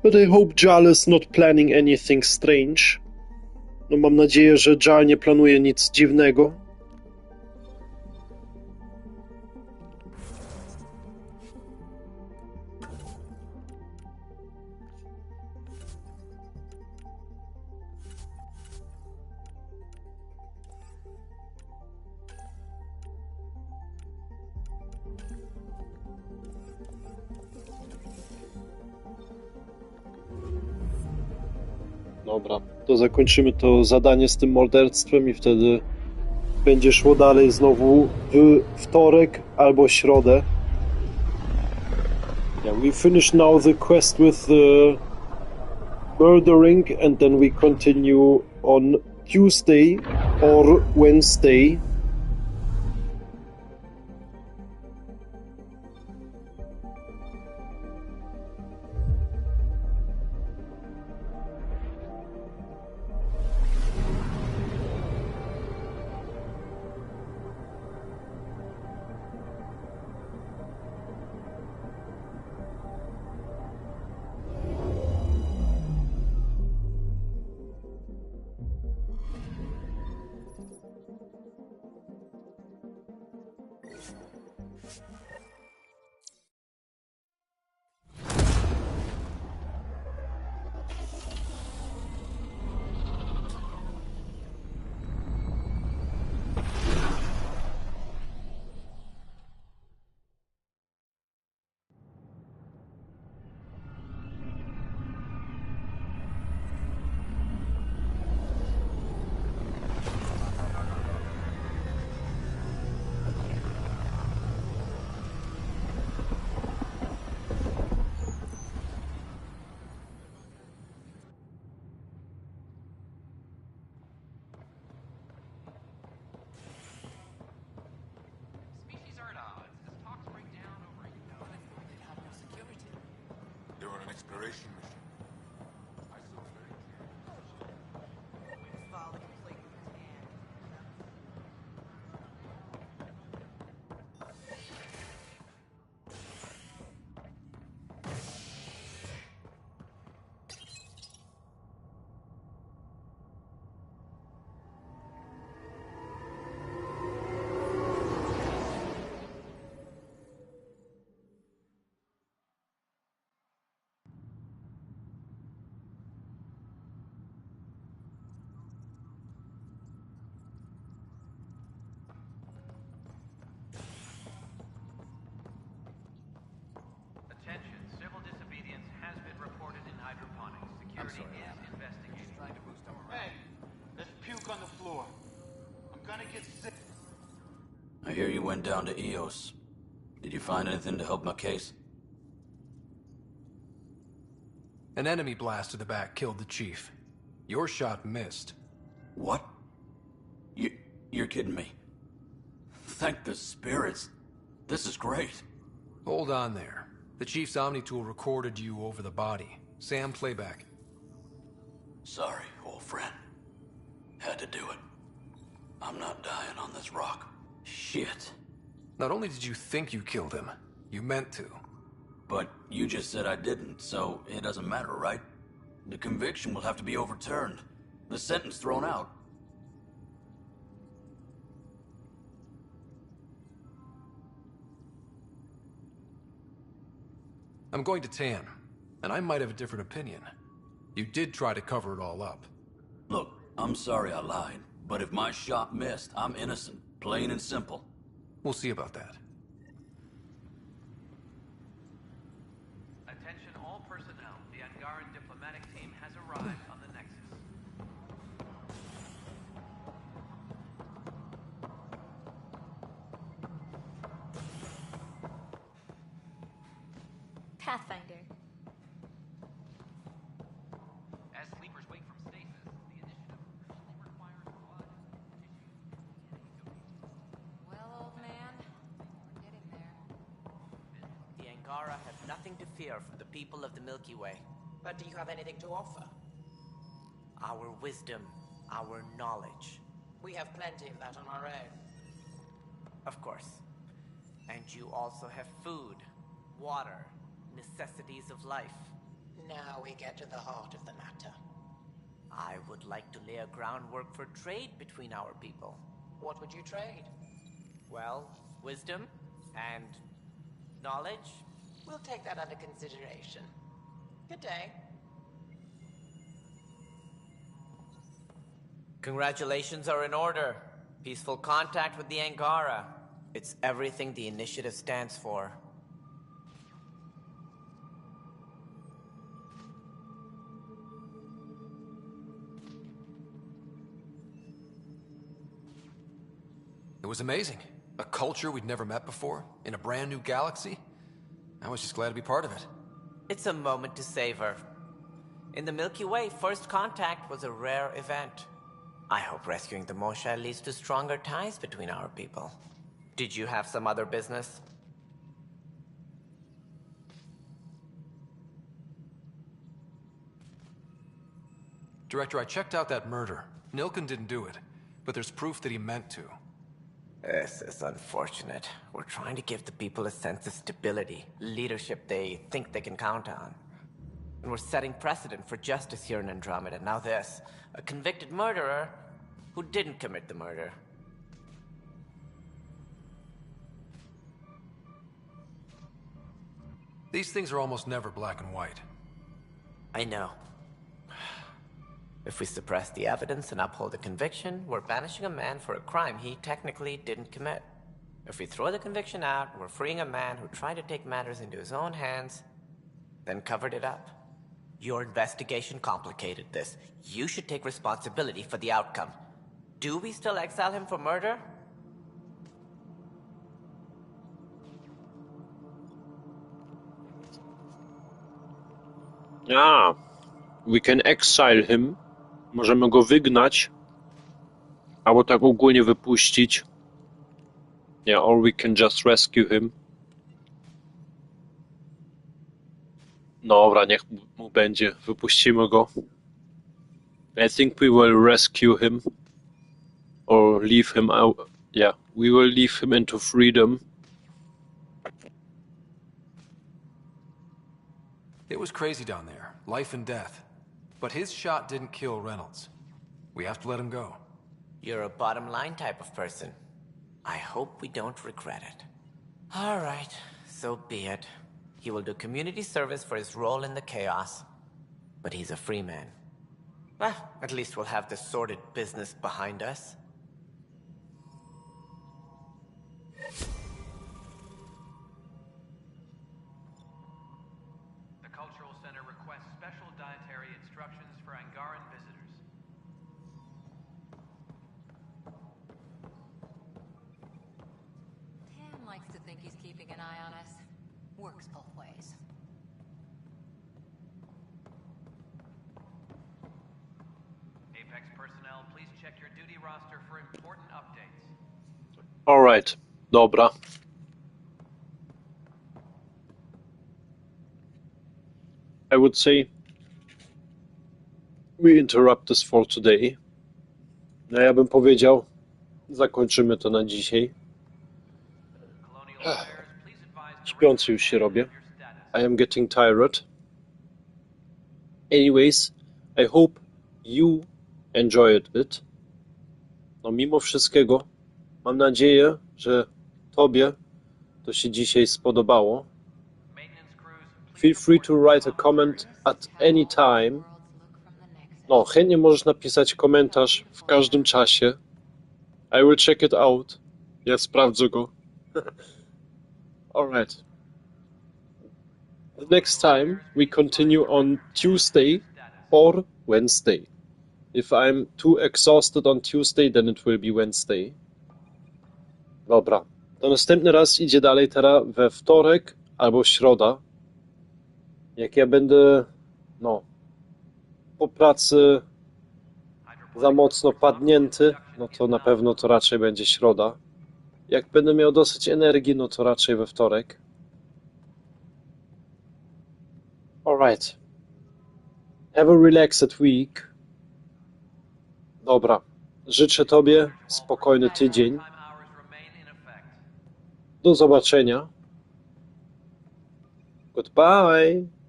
But I hope Jal is not planning anything strange. No mam nadzieję, że Jal nie planuje nic dziwnego. Dobra, to zakończymy to zadanie z tym morderstwem i wtedy będzie szło dalej znowu w wtorek albo środę. Yeah, we finish now the quest with the murdering and then we continue on Tuesday or Wednesday. Hey, there's puke on the floor. I'm gonna get sick. I hear you went down to EOS. Did you find anything to help my case? An enemy blast to the back killed the chief. Your shot missed. What? You're kidding me. Thank the spirits. This is great. Hold on there. The chief's Omni tool recorded you over the body. Sam, playback. Sorry, old friend. Had to do it. I'm not dying on this rock. Shit. Not only did you think you killed him, you meant to. But you just said I didn't, so it doesn't matter, right? The conviction will have to be overturned. The sentence thrown out. I'm going to Tan, and I might have a different opinion. You did try to cover it all up. Look, I'm sorry I lied, but if my shot missed, I'm innocent. Plain and simple. We'll see about that. Attention all personnel. The Angaran diplomatic team has arrived on the Nexus. Pathfinder. As sleepers wake from stasis, the initiative urgently requires blood, Well, old man, we're getting there. The Angara have nothing to fear from the people of the Milky Way. But do you have anything to offer? Our wisdom, our knowledge. We have plenty of that on our own. Of course. And you also have food, water, necessities of life. Now we get to the heart of the matter. I would like to lay a groundwork for trade between our people. What would you trade? Well, wisdom and knowledge. We'll take that under consideration. Good day. Congratulations are in order. Peaceful contact with the Angara. It's everything the initiative stands for. It was amazing. A culture we'd never met before, in a brand new galaxy. I was just glad to be part of it. It's a moment to savor. In the Milky Way, first contact was a rare event. I hope rescuing the Moshe leads to stronger ties between our people. Did you have some other business? Director, I checked out that murder. Nilken didn't do it, but there's proof that he meant to. This is unfortunate. We're trying to give the people a sense of stability, leadership they think they can count on. And we're setting precedent for justice here in Andromeda. Now this, a convicted murderer who didn't commit the murder. These things are almost never black and white. I know. If we suppress the evidence and uphold the conviction, we're banishing a man for a crime he technically didn't commit. If we throw the conviction out, we're freeing a man who tried to take matters into his own hands, then covered it up. Your investigation complicated this. You should take responsibility for the outcome. Do we still exile him for murder? Ah, we can exile him. Możemy go wygnać. Albo tak ogólnie wypuścić. Yeah, or we can just rescue him. Dobra, niech mu będzie. Wypuścimy go. I think we will rescue him. Or leave him out. Yeah, we will leave him into freedom. It was crazy down there. Life and death. But his shot didn't kill Reynolds. We have to let him go. You're a bottom line type of person. I hope we don't regret it. All right, so be it. He will do community service for his role in the chaos. But he's a free man. Well, at least we'll have the sordid business behind us. The Cultural Center requests special dietary instructions for Angaran visitors. eye on us. Works both ways. Apex personnel, please check your duty roster for important updates. Alright, dobra. I would say we interrupt this for today. No ja bym powiedział, zakończymy to na dzisiaj. Śpiący już się robię. I am getting tired. Anyways, I hope you enjoyed it. No mimo wszystkiego, mam nadzieję, że tobie to się dzisiaj spodobało. Feel free to write a comment at any time. No, chętnie możesz napisać komentarz w każdym czasie. I will check it out. Ja sprawdzę go. Alright. The next time we continue on Tuesday or Wednesday. If I'm too exhausted on Tuesday, then it will be Wednesday. Dobra. To następny raz idzie dalej teraz we wtorek albo środa. Jak ja będę, no, po pracy za mocno padnięty, no to na pewno to raczej będzie środa. Jak będę miał dosyć energii, no to raczej we wtorek. Alright. Have a relaxed week. Dobra. Życzę tobie spokojny tydzień. Do zobaczenia. Goodbye.